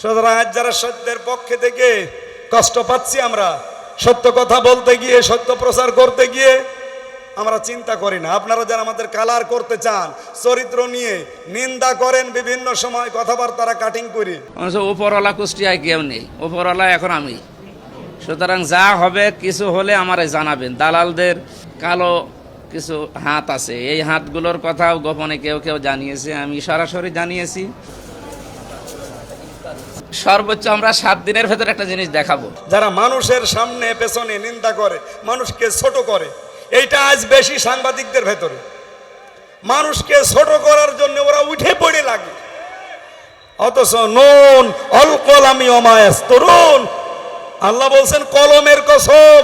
সুতরাং আজ যারা সত্যের পক্ষে থেকে কষ্ট পাচ্ছি, আমরা সত্য কথা বলতে গিয়ে, সত্য প্রচার করতে গিয়ে আমরা চিন্তা করি না। আপনারা যারা আমাদের কালার করতে চান, চরিত্র নিয়ে নিন্দা করেন, বিভিন্ন সময় কথাবার্তারা কাটিং করি। উপরওয়ালা কুষ্টিয়ায় কেউ নেই, উপরওয়ালা এখন আমি। সুতরাং যা হবে, কিছু হলে আমারে জানাবেন। দালালদের কালো কিছু হাত আছে, এই হাতগুলোর কথাও গোপনে কেউ কেউ জানিয়েছে, আমি সরাসরি জানিয়েছি। সর্বোচ্চ আমরা 7 দিনের ভেতর একটা জিনিস দেখাবো। যারা মানুষের সামনে পেছনে নিন্দা করে, মানুষকে ছোট করে, এইটা আজ বেশি সাংবাদিকদের ভেতরে। মানুষকে ছোট করার জন্য ওরা উঠে পড়ে লাগে, অথচ নুন অল কলামি ওমায়াস তরুণ, আল্লাহ বলছেন কলমের কসম,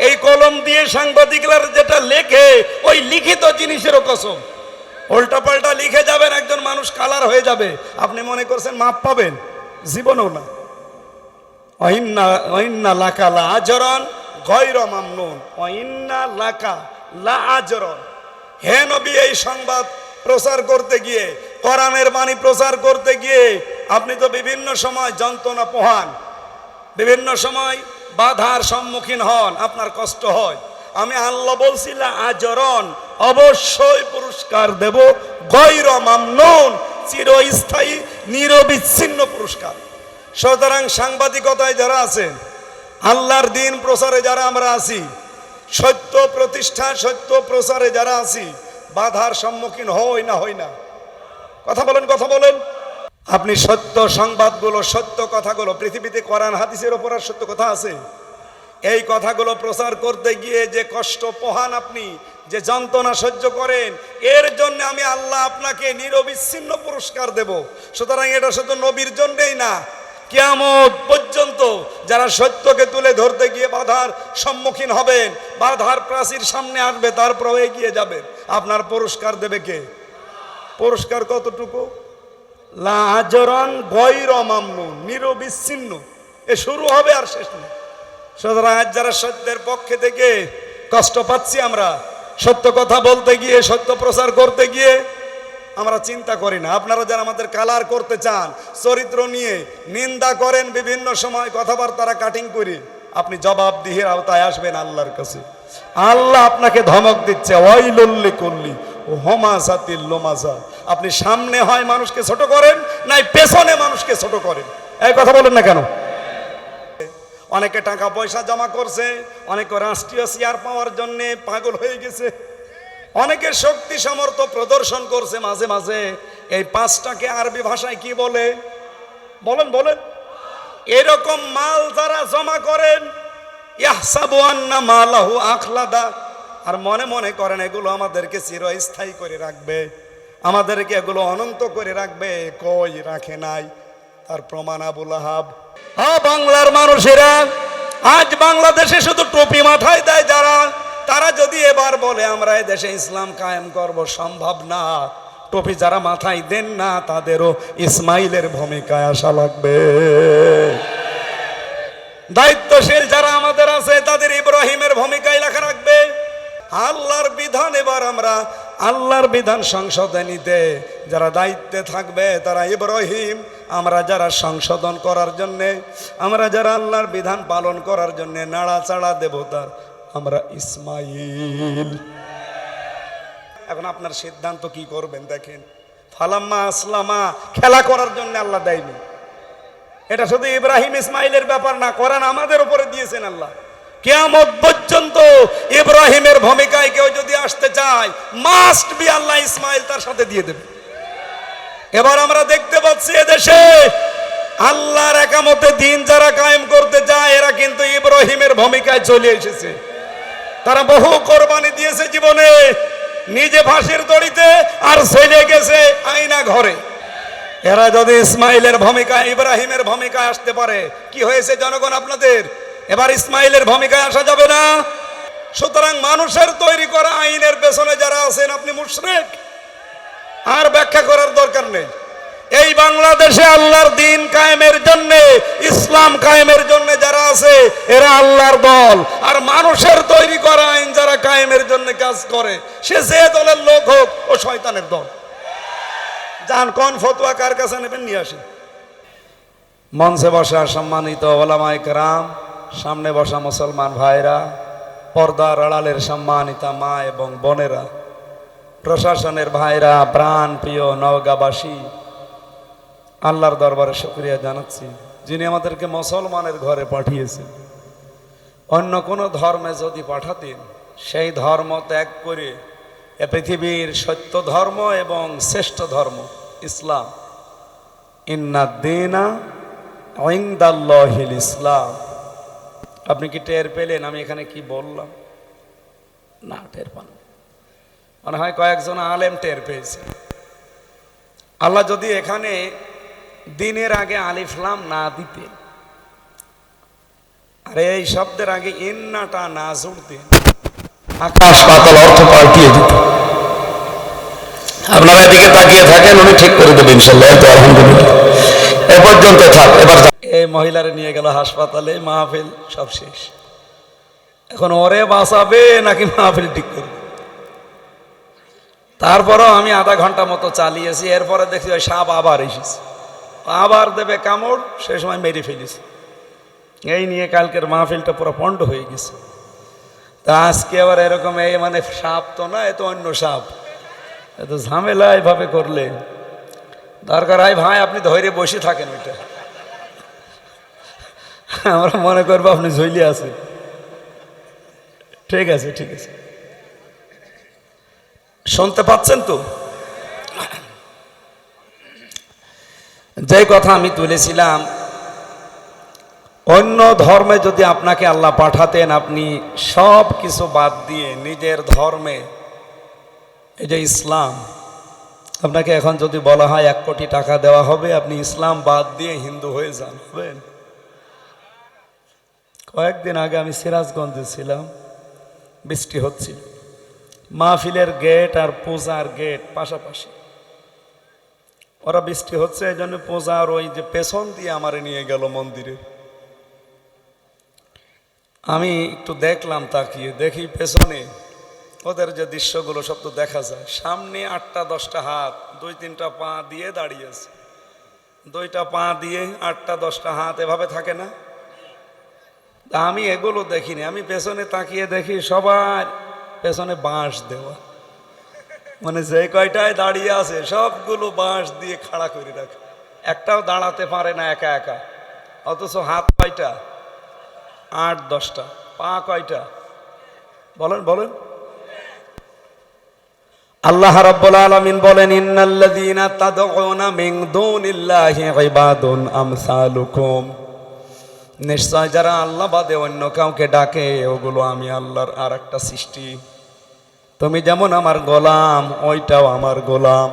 এই কলম দিয়ে সাংবাদিকরা যেটা লেখে ওই লিখিত জিনিসেরও কসম। উল্টা পাল্টা লিখে যাবেন, একজন মানুষ কালার হয়ে যাবে, আপনি মনে করছেন মাপ পাবেন, জীবনও না। ওয়াইন্না লাকা লা আজরান গায়রা মামনুন, ওয়াইন্না লাকা লা আজরান। হে নবী, এই সংবাদ প্রচার করতে গিয়ে, কোরআনের বাণী প্রচার করতে গিয়ে আপনি তো বিভিন্ন সময় যন্ত্রণা পোহান, বিভিন্ন সময় বাধার সম্মুখীন হন, আপনার কষ্ট হয়। আমি আল্লাহ বলছিলাম আজরন, অবশ্যই পুরস্কার দেব, গায়রা মামনুন, চিরস্থায়ী নিরবিচ্ছিন্ন পুরস্কার। সুতরাং সাংবাদিকতায় যারা আছেন, আল্লাহর দিন প্রচারে যারা আমরা আছি, সত্য প্রতিষ্ঠা, সত্য প্রচারে যারা আছি, বাধার সম্মুখীন হই না হই না? কথা বলেন, কথা বলেন। আপনি সত্য সংবাদগুলো, সত্য কথাগুলো, পৃথিবীতে কোরআন হাদিসের ওপর আর সত্য কথা আছে, এই কথাগুলো প্রচার করতে গিয়ে যে কষ্ট পোহান আপনি, যে যন্ত্রণা সহ্য করেন, এর জন্য আমি আল্লাহ আপনাকে নিরবিচ্ছিন্ন পুরস্কার দেব। সুতরাং এটা শুধু নবীর জন্যই না, কিয়ামত পর্যন্ত যারা সত্যকে তুলে ধরতে গিয়ে বাধার সম্মুখীন হবেন, বাধার প্রাচীর সামনে আসবে, তারপর এগিয়ে যাবেন, আপনার পুরস্কার দেবে কে? পুরস্কার কতটুকু? লা আজরান গায়রা মামনুন, নিরবিচ্ছিন্ন। এ শুরু হবে আর শেষ নেই। সুতরাং আজ যারা সত্যের পক্ষে থেকে কষ্ট পাচ্ছি, আমরা সত্য কথা বলতে গিয়ে, সত্য প্রচার করতে গিয়ে আমরা চিন্তা করি না। আপনারা যারা আমাদের কালার করতে চান, চরিত্র নিয়ে নিন্দা করেন, বিভিন্ন সময় কথাবার্তারা কাটিং করি, আপনি জবাবদিহির আওতায় আসবেন আল্লাহর কাছে। আল্লাহ আপনাকে ধমক দিচ্ছে, ওয়াইলুল লিকুল্লি হুমাযাতিল লুমাযা। আপনি সামনে হয় মানুষকে ছোট করেন, নাই পেছনে মানুষকে ছোট করেন। এই কথা বলেন না কেন? অনেকে টাকা পয়সা জমা করছে, অনেকে রাষ্ট্রীয় চেয়ার পাওয়ার জন্য পাগল হয়ে গেছে, অনেকে শক্তি সামর্থ্য প্রদর্শন করছে। মাঝে মাঝে এই 5টাকে আরবি ভাষায় কি বলে? বলেন বলেন। এরকম মাল যারা জমা করেন, ইয়াহসাবু আন্না মালাহু আখলাদা, আর মনে মনে করেন এগুলো আমাদেরকে চিরস্থায়ী করে রাখবে, আমাদেরকে এগুলো অনন্ত করে রাখবে, কই রাখে নাই। তার প্রমাণ আবুল আহাব। বাংলার মানুষেরা আজ বাংলাদেশে শুধু টুপি মাথায় দেয় যারা, তারা যদি এবার বলে আমরা এই দেশে ইসলাম কায়েম করব, সম্ভব না। টুপি যারা মাথায় দেন না, তাদেরও ইসমাইলের ভূমিকায় আসা লাগবে। দায়িত্বশীল যারা আমাদের আছে, তাদের ইব্রাহিমের ভূমিকায় লেখা রাখবে। আল্লাহর বিধান এবার আমরা আল্লাহর বিধান সংশোধনে নিতে যারা দায়িত্বে থাকবে, তারা ইব্রাহিম। আমরা যারা সংশোধন করার জন্যে, আমরা যারা আল্লাহর বিধান পালন করার জন্যে নাড়াচাড়া দেবতার, আমরা ইসমাইল। এখন আপনার সিদ্ধান্ত কি করবেন দেখেন। ফালাম্মা আসলামা, খেলা করার জন্য আল্লাহ দেয়নি। এটা শুধু ইব্রাহিম ইসমাইলের ব্যাপার না, কোরআন আমাদের উপরে দিয়েছেন আল্লাহ। কিয়ামত পর্যন্ত ইব্রাহিমের ভূমিকায় কেউ যদি আসতে চায়, মাস্ট বি আল্লাহ ইসমাইল তার সাথে দিয়ে দেবে। এবার আমরা দেখতে পাচ্ছি এদেশে আল্লাহর একামতে দিন যারা কায়েম করতে যায়, এরা কিন্তু ইব্রাহিমের ভূমিকায় চলে এসেছে। তারা বহু কোরবানি দিয়েছে জীবনে, নিজে ফাঁসির দড়িতে, আর চলে গেছে আয়না ঘরে। এরা যদি ইসমাইলের ভূমিকায়, ইব্রাহিমের ভূমিকায় আসতে পারে, কি হয়েছে জনগণ আপনাদের? এবার ইসমাইলের ভূমিকায় আসা যাবে না। সুতরাং মানুষের তৈরি করা আইনের পেছনে যারা আছেন, আপনি মুশরিক, আর ব্যাখ্যা করার দরকার নেই। এই বাংলাদেশে আল্লাহর দিন কায়েমের জন্য, ইসলাম কায়েমের জন্য যারা আছে, এরা আল্লাহর দল। আর মানুষের তৈরি করা আইন যারা কায়েমের জন্য কাজ করে, সে যে দলের লোক হোক, ও শয়তানের দল। যান, কোন ফতোয়া কার কাছে নেবেন, নিয়ে আসেন। মঞ্চে বসা সম্মানিত ওলামায়ে কেরাম, সামনে বসা মুসলমান ভাইরা, পর্দার আড়ালের সম্মানিতা মা এবং বোনেরা, প্রশাসনের ভাইরা, প্রাণ প্রিয় নওগাঁবাসী, আল্লাহর দরবারে শুকরিয়া জানাচ্ছি যিনি আমাদেরকে মুসলমানের ঘরে পাঠিয়েছেন। অন্য কোনো ধর্মে যদি পাঠাতেন, সেই ধর্ম ত্যাগ করে এ পৃথিবীর সত্য ধর্ম এবং শ্রেষ্ঠ ধর্ম ইসলাম, ইন্নাদ্দীনা ইনদাল্লাহিল ইসলাম। আপনি কি টের পেলেন আমি এখানে কি বললাম? না, টের পান মনে হয় কয়েকজন আলেম টের পেয়েছে। আল্লাহ যদি এখানে দিনের আগে আলিফ লাম না দিতেন, আরে এই শব্দের আগে ইন্নাটা না জুড়তেন, আকাশ পাতাল অর্থ পাল্টিয়ে দিত। আপনারা এদিকে তাকিয়ে থাকেন, উনি ঠিক করে দেবেন ইনশাআল্লাহ। তো আলহামদুলিল্লাহ, এ পর্যন্ত থাক। এবার এই মহিলারে নিয়ে গেল হাসপাতালে, মাহফিল সব শেষ। এখন ওরে বাঁচাবে নাকি মাহফিল ঠিক করবে? তারপরও আমি আধা ঘন্টা মতো চালিয়েছি। এরপরে দেখছি ওই সাপ আবার এসেছে, আবার দেবে কামড়, সে সময় মেরে ফেলেছে। এই নিয়ে কালকের মাহফিলটা পুরো পণ্ড হয়ে গেছে। তা আজকে আবার এরকম এই মানে সাপ তো না, এ তো অন্য সাপ, এত ঝামেলা এইভাবে করলে দরকার হয় ভাই আপনি ধৈর্য বসে থাকেন। ওইটা আমরা মনে করবো আপনি ঝইলে আছেন। ঠিক আছে, ঠিক আছে, শুনতে পাচ্ছেন তো? যে কথা আমি তুলেছিলাম, অন্য ধর্মে যদি আপনাকে আল্লাহ পাঠাতেন, আপনি সব কিছু বাদ দিয়ে নিজের ধর্মে, এই যে ইসলাম, আপনাকে এখন যদি বলা হয় 1 কোটি টাকা দেওয়া হবে, আপনি ইসলাম বাদ দিয়ে হিন্দু হয়ে যান, হবেন? কয়েকদিন আগে আমি সিরাজগঞ্জে ছিলাম, বৃষ্টি হচ্ছিল, মাহফিলের গেট আর পূজার গেট পাশাপাশি। ওরা বৃষ্টি হচ্ছে এই জন্য পূজার ওই যে পেছন দিয়ে আমারে নিয়ে গেল মন্দিরে। আমি একটু দেখলাম, তাকিয়ে দেখি পেছনে ওদের যে দৃশ্যগুলো সব তো দেখা যায়। সামনে 8টা 10টা হাত, 2-3টা পা দিয়ে দাঁড়িয়েছে, 2টা পা দিয়ে 8টা 10টা হাত এভাবে থাকে না? তা আমি এগুলো দেখিনি, আমি পেছনে তাকিয়ে দেখি সবার পেছনে বাঁশ দেওয়া, মানে যে কয়টায় দাঁড়িয়ে আছে সবগুলো বাঁশ দিয়ে খাড়া করে রাখে, একটাও দাঁড়াতে পারে না একা একা। অথচ হাত কয়টা? 8-10টা। পা কয়টা? বলেন বলেন। আল্লাহ রাব্বুল আলামিন বলেন, ইন্নাল্লাযীনা তাদউনা মিন দুনিল্লাহি ইবাদুন আমসালুকুম, নিশ্চয় যারা আল্লাহ বাদে অন্য কাউকে ডাকে, ওগুলো আমি আল্লাহর আর একটা সৃষ্টি। তুমি যেমন আমার গোলাম, ওইটাও আমার গোলাম।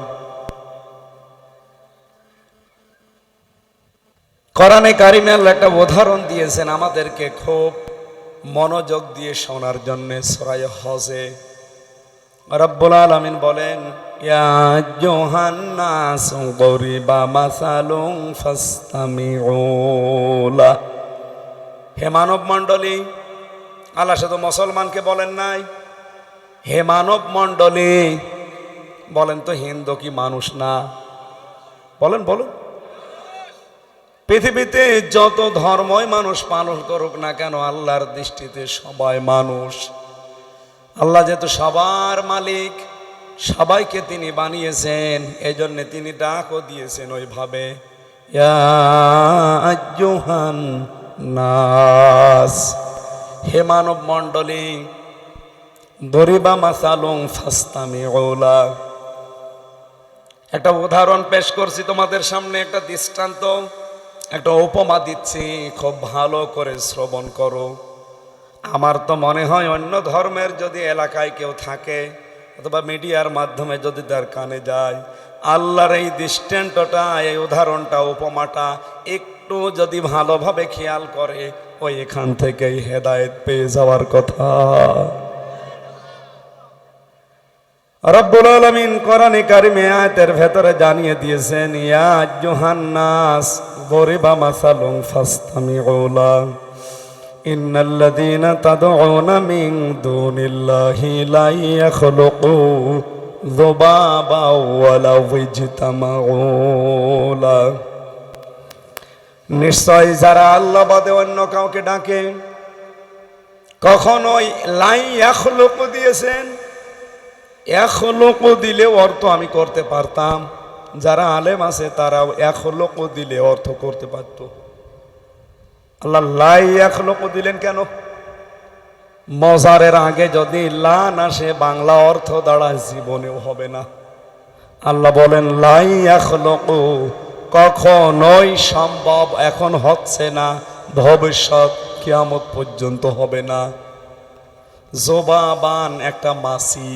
কোরআনে কারিমে আল্লাহ একটা উদাহরণ দিয়েছেন আমাদেরকে খুব মনোযোগ দিয়ে শোনার জন্য। সূরা হজে রব্বুল আলামিন বলেন, ইয়া আইয়ুহান নাসু দরিবা মাসালুন ফাসতামিউ লা। হে মানব মণ্ডলী, আল্লাহ শুধু মুসলমানকে বলেন নাই, হে মানব মণ্ডলী, বলেন তো হিন্দু কি মানুষ না? বলেন বলেন। পৃথিবীতে যত ধর্মই মানুষ পালন করুক না কেন, আল্লাহর দৃষ্টিতে সবাই মানুষ। আল্লাহ যেহেতু সবার মালিক, সবাইকে তিনি বানিয়েছেন, এই জন্য তিনি ডাকও দিয়েছেন ওইভাবে, ইয়া আইয়ুহান নাস, হে মানব মণ্ডলী, দরিবা মাসালুন ফাসতামিউ লা। একটা উদাহরণ পেশ করছি তোমাদের সামনে, একটা দৃষ্টান্ত, একটা উপমা দিচ্ছি, খুব ভালো করে শ্রবণ করো। আমার তো মনে হয় অন্য ধর্মের যদি এলাকায় কেউ থাকে অথবা মিডিয়ার মাধ্যমে যদি তার কানে যায়, আল্লাহর এই দৃষ্টান্তটা, এই উদাহরণটা, উপমাটা একটু যদি ভালোভাবে খেয়াল করে, ওই এখান থেকেই হেদায়েত পেয়ে যাওয়ার কথা। রব্বুল আলামিন কোরআনে কারিমে আয়াতের ভেতরে জানিয়ে দিয়েছেন, ইয়া আইয়ুহান নাস দরিবা মাসালুন ফাসতামিউ লা, ইন্নাল্লাযীনা তাদউনা মিন দুনিল্লাহি লা ইয়াখলুকু যুবাবা ওয়ালাউ ইজতামাউ লা। নিশ্চয় যারা আল্লাহ বাদে অন্য কাউকে ডাকে, কখনোই লাই এখলোক দিয়েছেন, এখলোক দিলে অর্থ আমি করতে পারতাম, যারা আলেম আছে তারাও এখলোক দিলে অর্থ করতে পারত। আল্লাহ লাই এখলোক দিলেন কেন? মজারের আগে যদি লান আসে বাংলা অর্থ দাঁড়ায় জীবনেও হবে না। আল্লাহ বলেন লাই এখলোক, কখনোই সম্ভব, এখন হচ্ছে না, ভবিষ্যৎ কিয়ামত পর্যন্ত হবে না। জোবাবান একটা মাছি,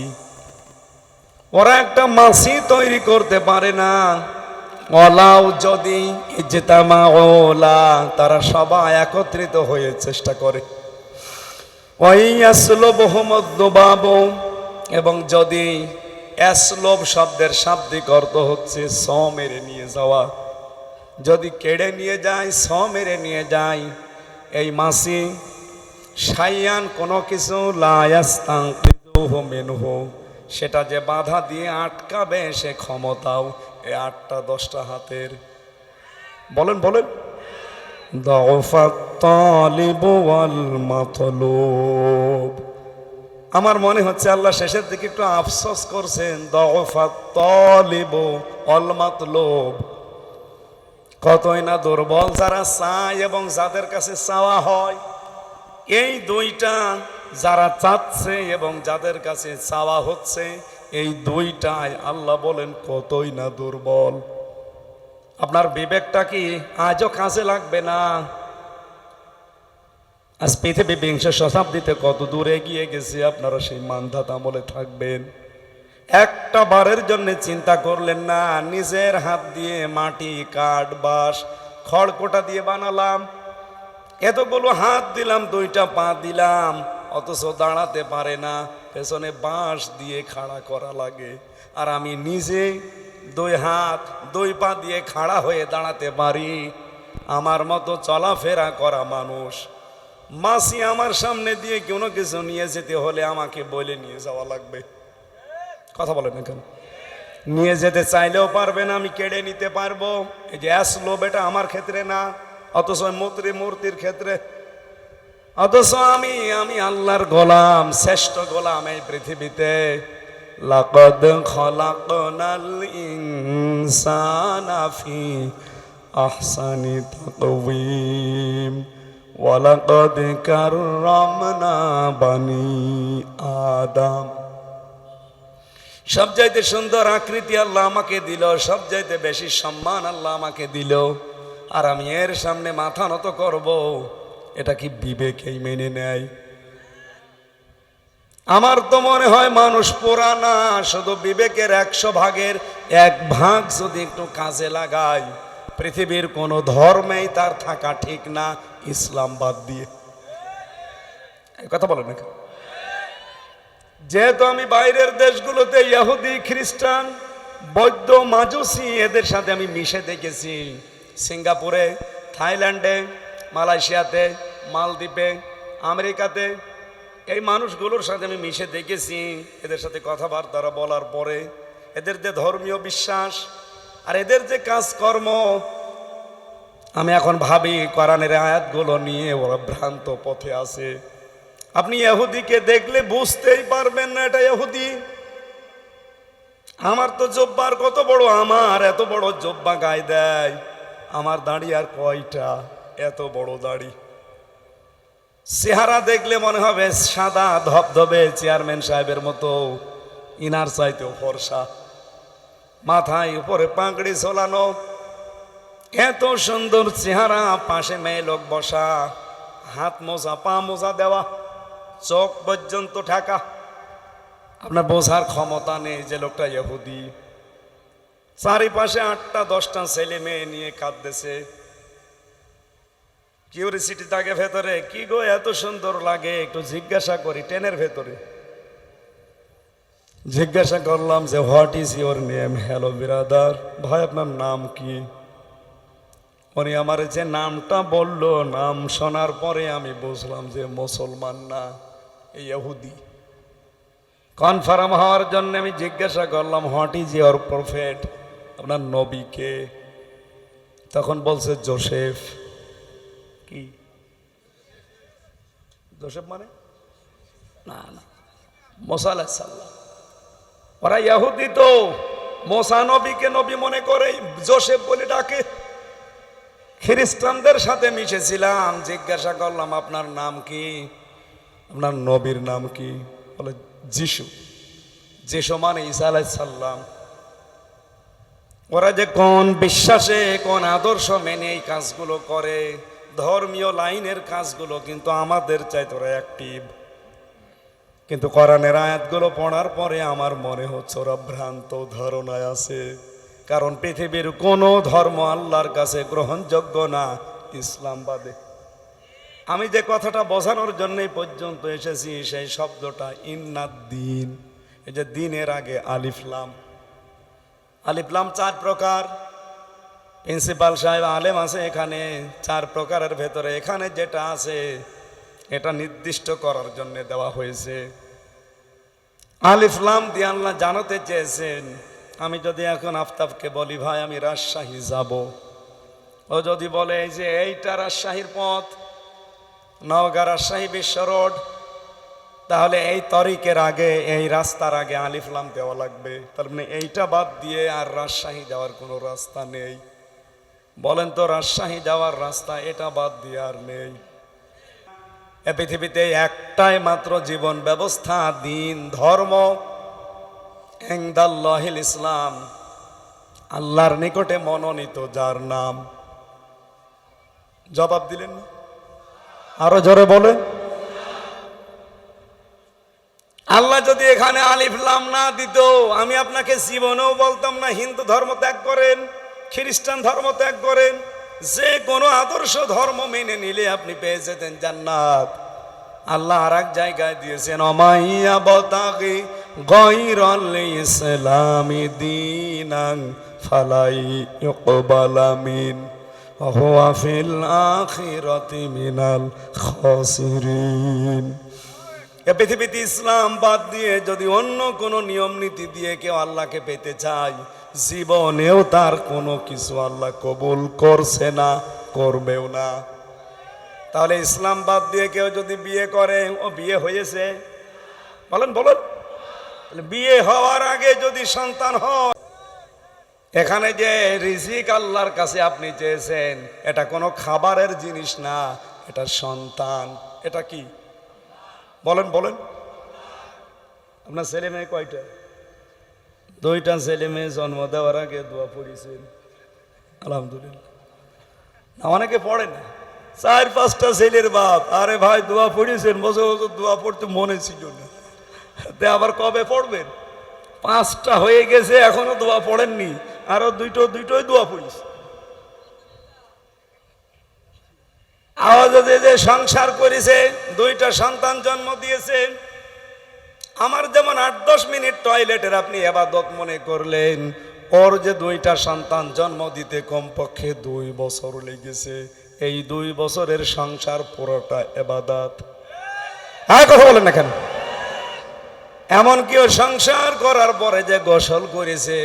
ওরা একটা মাছি তৈরি করতে পারে না। ওলাও যদি ইজতামা ওলা, তারা সবাই একত্রিত হয়ে চেষ্টা করে। এবং যদি এসলোব শব্দের শাব্দিক অর্থ হচ্ছে স মেরে নিয়ে যাওয়া, যদি কেড়ে নিয়ে যায়, স মেরে নিয়ে যায়, এই মাছি সাইয়ান কোনো কিছু লায়াস্তানকিযুহু মিনহু, সেটা যে বাধা দিয়ে আটকাবে সে ক্ষমতাও এই 8টা 10টা হাতের। বলেন বলেন, দাউফাত তালিবু ওয়াল মাতলুব। আমার মনে হচ্ছে আল্লাহ শেষের দিকে একটু আফসোস করছেন, দাউফাত তালিবু ওয়াল মাতলুব। কতই না দুর্বল যারা চায় এবং যাদের কাছে চাওয়া হয়। এই দুইটা, যারা চাচ্ছে এবং যাদের কাছে চাওয়া হচ্ছে, এই দুইটাই আল্লাহ বলেন কতই না দুর্বল। আপনার বিবেকটা কি আজও কাজে লাগবে না? আজ পৃথিবী 20 শতাব্দীতে কত দূরে এগিয়ে গেছে, আপনারা সেই মানধাত আমলে থাকবেন। একটা বারের জন্য চিন্তা করলেন না, নিজের হাত দিয়ে মাটি, কাঠ, বাঁশ, খড়কোটা দিয়ে বানালাম, এতগুলো হাত দিলাম, 2টা পা দিলাম, অথচ দাঁড়াতে পারে না, পেছনে বাঁশ দিয়ে খাড়া করা লাগে। আর আমি নিজে 2 হাত 2 পা দিয়ে খাড়া হয়ে দাঁড়াতে পারি। আমার মতো চলাফেরা করা মানুষ, মাসি আমার সামনে দিয়ে কোনো কিছু নিয়ে যেতে হলে আমাকে বলে নিয়ে যাওয়া লাগবে। কথা বলেন না কেন? নিয়ে যেতে চাইলেও পারবে না, আমি কেড়ে নিতে পারবো। এই যে আসলো বেটা আমার ক্ষেত্রে না, অথচ মূর্তির ক্ষেত্রে। অথচ আমি আল্লাহর গোলাম, শ্রেষ্ঠ গোলাম এই পৃথিবীতে। লাকাদ খলাকনাল ইনসানা ফি আহসানি তাকওয়িম ওয়া লাকাদ কাররামনা বানি আদম। সবচাইতে সুন্দর আকৃতি আল্লাহ আমাকে দিল, সবচাইতে বেশি সম্মান আল্লাহ আমাকে দিল, আর আমি এর সামনে মাথা নত করব? এটা কি বিবেকেই মেনে নেয়? আমার তো মনে হয় মানুষ পুরানা, শুধু বিবেকের 100 ভাগের 1 ভাগ যদি একটু কাজে লাগায়, পৃথিবীর কোনো ধর্মেই তার থাকা ঠিক না, ইসলাম বাদ দিয়ে। কথা বলেন না? যেহেতু আমি বাইরের দেশগুলোতে ইহুদি, খ্রিস্টান, বৌদ্ধ, মাজুসি, এদের সাথে আমি মিশে দেখেছি। সিঙ্গাপুরে, থাইল্যান্ডে, মালয়েশিয়াতে, মালদ্বীপে, আমেরিকাতে, এই মানুষগুলোর সাথে আমি মিশে দেখেছি। এদের সাথে কথাবার্তা বলার পরে এদের যে ধর্মীয় বিশ্বাস আর এদের যে কাজকর্ম, আমি এখন ভাবি কোরআনের আয়াতগুলো নিয়ে ওরা ভ্রান্ত পথে আছে। আপনি ইহুদিকে দেখলে বুঝতেই পারবেন না এটা ইহুদি। আমার তো জব্বার কত বড়, আমার এত বড় জব্বা গায়ে দেয়, আমার দাড়ি আর কয়টা, এত বড় দাড়ি। চেহারা দেখলে মনে হবে সাদা ধবধবে চেয়ারম্যান সাহেবের মতো, ইনার চাইতেও ফর্সা, মাথায় উপরে পাগড়ি ঝোলানো, এত সুন্দর চেহারা, পাশে মেয়ে লোক বসা, হাত মোজা, পা মোজা দেওয়া, চোখ পর্যন্ত ঢাকা। আপনার বোঝার ক্ষমতা নেই যে লোকটা ইহুদি। চারিপাশে 8টা 10টা ছেলে মেয়ে নিয়ে কাঁদতেছে। কিউরিসিটি থাকে ভেতরে, কি গো এত সুন্দর লাগে, একটু জিজ্ঞাসা করি। ট্রেনের ভেতরে জিজ্ঞাসা করলাম যে what is your name? Hello brother, ভাই আপনার নাম কি? উনি আমার যে নামটা বললো, নাম শোনার পরে আমি বুঝলাম যে মুসলমান না, ইহুদি। কনফার্ম হওয়ার জন্য আমি জিজ্ঞাসা করলাম হোয়াট ইজ ইউর প্রফেট? আপনার নবী কে? তখন বলছে জোসেফ। কি জোসেফ মানে না না, মুসা আলাইহিস সালাম। ওরা ইহুদি তো মুসা নবীকে নবী মনে করে জোসেফ বলে ডাকে। খ্রিস্টানদের সাথে মিশেছিলাম, জিজ্ঞাসা করলাম আপনার নাম কি, আপনার নবীর নাম কি, বলে যিশু। যিশু মানে ঈসা আলাইহিস সালাম। ওরা যে কোন বিশ্বাসে কোন আদর্শ মেনে এই কাজগুলো করে, ধর্মীয় লাইনের কাজগুলো, কিন্তু আমাদের চাইতে ওরা অ্যাক্টিভ। কিন্তু কোরআনের আয়াতগুলো পড়ার পরে আমার মনে হচ্ছে ওরা ভ্রান্ত ধারণায় আছে। কারণ পৃথিবীর কোনো ধর্ম আল্লাহর কাছে গ্রহণযোগ্য না ইসলাম বাদে। আমি যে কথাটা বোঝানোর জন্যই পর্যন্ত এসেছি, সেই শব্দটা ইন্নাদ্দিন, এই যে দিনের আগে আলিফ লাম। আলিফ লাম 4 প্রকার। প্রিন্সিপাল সাহেব আলেম আছে এখানে, 4 প্রকারের ভেতরে এখানে যেটা আছে এটা নির্দিষ্ট করার জন্য দেওয়া হয়েছে। আলিফ লাম দিয়ে আল্লাহ জানাতে চেয়েছেন। আমি যদি এখন আফতাবকে বলি ভাই আমি রাজশাহী যাব, ও যদি বলে এই যে এইটা রাজশাহীর পথ, নওগাঁ রাজশাহী বিশ্ব রোড, তাহলে এই তরিকের আগে, এই রাস্তার আগে আলিফ লাম দেওয়া লাগবে। তার মানে এইটা বাদ দিয়ে আর রাজশাহী যাওয়ার কোনো রাস্তা নেই। বলেন তো রাজশাহী যাওয়ার রাস্তা এটা বাদ দিয়ে আর নেই। এ পৃথিবীতে একটাই মাত্র জীবন ব্যবস্থা, দিন, ধর্ম, ইনদাল্লাহিল ইসলাম, আল্লাহর নিকটে মনোনীত যার নাম। জবাব দিলেন না? আরো জোরে বলেন। আল্লাহ যদি এখানে আলিফ লাম না দিত, আমি আপনাকে জীবনেও বলতাম না হিন্দু ধর্ম ত্যাগ করেন, খ্রিস্টান ধর্ম ত্যাগ করেন। যে কোনো আদর্শ ধর্ম মেনে নিলে আপনি পেয়ে যেতেন জান্নাত। আল্লাহ আর এক জায়গায় দিয়েছেন অমাইয়া বতাগি গায়রাল ইসলামি দীনান ফালাই ইউকবালা মিন ওয়া হুয়া ফিল আখিরাতি মিনাল খাসিরিন। এ পৃথিবীতে ইসলাম বাদ দিয়ে যদি অন্য কোনো নিয়ম নীতি দিয়ে কেউ আল্লাহকে পেতে চায়, জীবনেও তার কোনো কিছু আল্লাহ কবুল করছে না, করবেও না। তাহলে ইসলাম বাদ দিয়ে কেউ যদি বিয়ে করে, ও বিয়ে হয়েছে? বলেন বলেন। বিয়ে হওয়ার আগে যদি সন্তান হয়, এখানে যে রিজিক আল্লাহর কাছে আপনি চেয়েছেন, এটা কোনো খাবারের জিনিস না, এটা সন্তান। এটা কি বলেন বলেন। আপনার ছেলে মেয়ে কয়টা? 2টা ছেলে মেয়ে জন্ম দেওয়ার আগে দোয়া পড়েছেন? আলহামদুলিল্লাহ। অনেকে পড়ে না, 4-5টা ছেলের বাপ। আরে ভাই দোয়া পড়েছেন, বছর বছর দোয়া পড়তে মনে ছিল না, আবার কবে পড়বেন? 5টা হয়ে গেছে এখনো দোয়া পড়েননি, আরো দুটোই দোয়া পড়েছে। আওয়াজ যে সংসার করেছে, 2টা সন্তান জন্ম দিয়েছে। আমার যেমন 8-10 মিনিট টয়লেটের আপনি ইবাদত মনে করলেন, ওর যে 2টা সন্তান জন্ম দিতে কমপক্ষে 2 বছর লেগেছে। এই 2 বছরের সংসার পুরোটা ইবাদত। আর কথা বলেন না কেন? এমনকি ও সংসার করার পরে যে গোসল করেছে,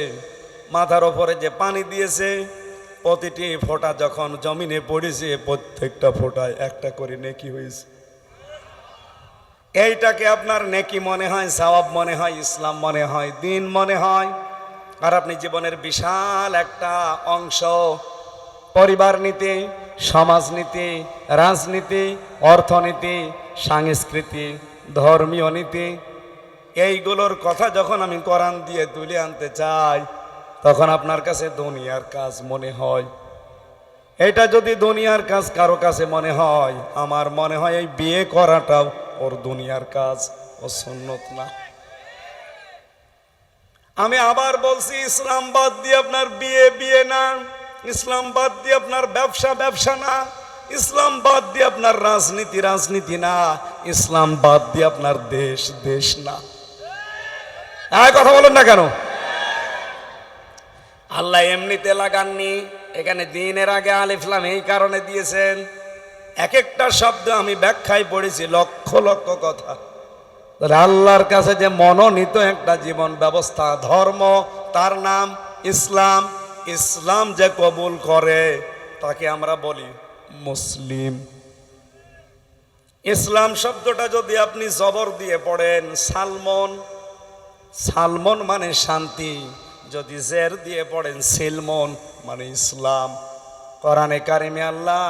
মাথার ওপরে যে পানি দিয়েছে, প্রতিটি ফোঁটা যখন জমিনে পড়েছে, প্রত্যেকটা ফোঁটায় একটা করে নেকি হয়েছে। এইটাকে আপনার নেকি মনে হয়, সওয়াব মনে হয়, ইসলাম মনে হয়, দিন মনে হয়। আর আপনি জীবনের বিশাল একটা অংশ পরিবার নীতি, সমাজনীতি, রাজনীতি, অর্থনীতি, সংস্কৃতি, ধর্মীয় নীতি, এইগুলোর কথা যখন আমি কোরআন দিয়ে তুলে আনতে চাই, তখন আপনার কাছে দুনিয়ার কাজ মনে হয়। এটা যদি দুনিয়ার কাজ কারো কাছে মনে হয়, আমার মনে হয় এই বিয়ে করাটাও ওর দুনিয়ার কাজ, ও সুন্নত না। আমি আবার বলছি, ইসলাম বাদ দিয়ে আপনার বিয়ে না, ইসলাম বাদ দিয়ে আপনার ব্যবসা না, ইসলাম বাদ দিয়ে আপনার রাজনীতি না, ইসলাম বাদ দিয়ে আপনার দেশ না। কথা বলেন না কেন? আল্লাহ এমনিতে লাগাননি, এখানে দিনের আগে আলিফ লাম এই কারণে দিয়েছেন। এক একটা শব্দ আমি ব্যাখ্যায় পড়েছি, লক্ষ লক্ষ কথা। তাহলে আল্লাহর কাছে যে মনোনীত একটা জীবন ব্যবস্থা, ধর্ম, তার নাম ইসলাম, ইসলাম যে কবুল করে তাকে আমরা বলি মুসলিম। ইসলাম শব্দটা যদি আপনি জবর দিয়ে পড়েন সালমন, সালমন মানে শান্তি, যদি জের দিয়ে পড়েন সিলমন মানে ইসলাম। কোরআনে কারিমে আল্লাহ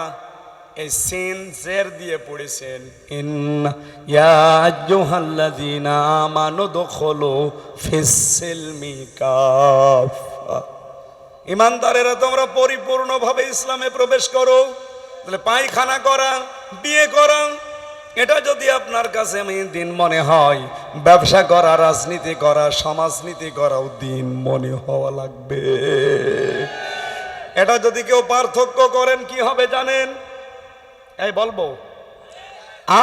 এই সিন জের দিয়ে পড়েছেন ইন্না ইয়া আইয়ুহাল্লাযীনা আমানু দুখুলু ফিস-সিলমি কাফা। ইমানদারেরা তোমরা পরিপূর্ণভাবে ইসলামে প্রবেশ করো। তাহলে পায়খানা করা, বিয়ে করা, এটা যদি আপনার কাছে দিন মনে হয়, ব্যবসা করা, রাজনীতি করা, সমাজনীতি করাও দিন মনে হওয়া লাগবে। এটা যদি কেউ পার্থক্য করেন কি হবে জানেন? এই বলবো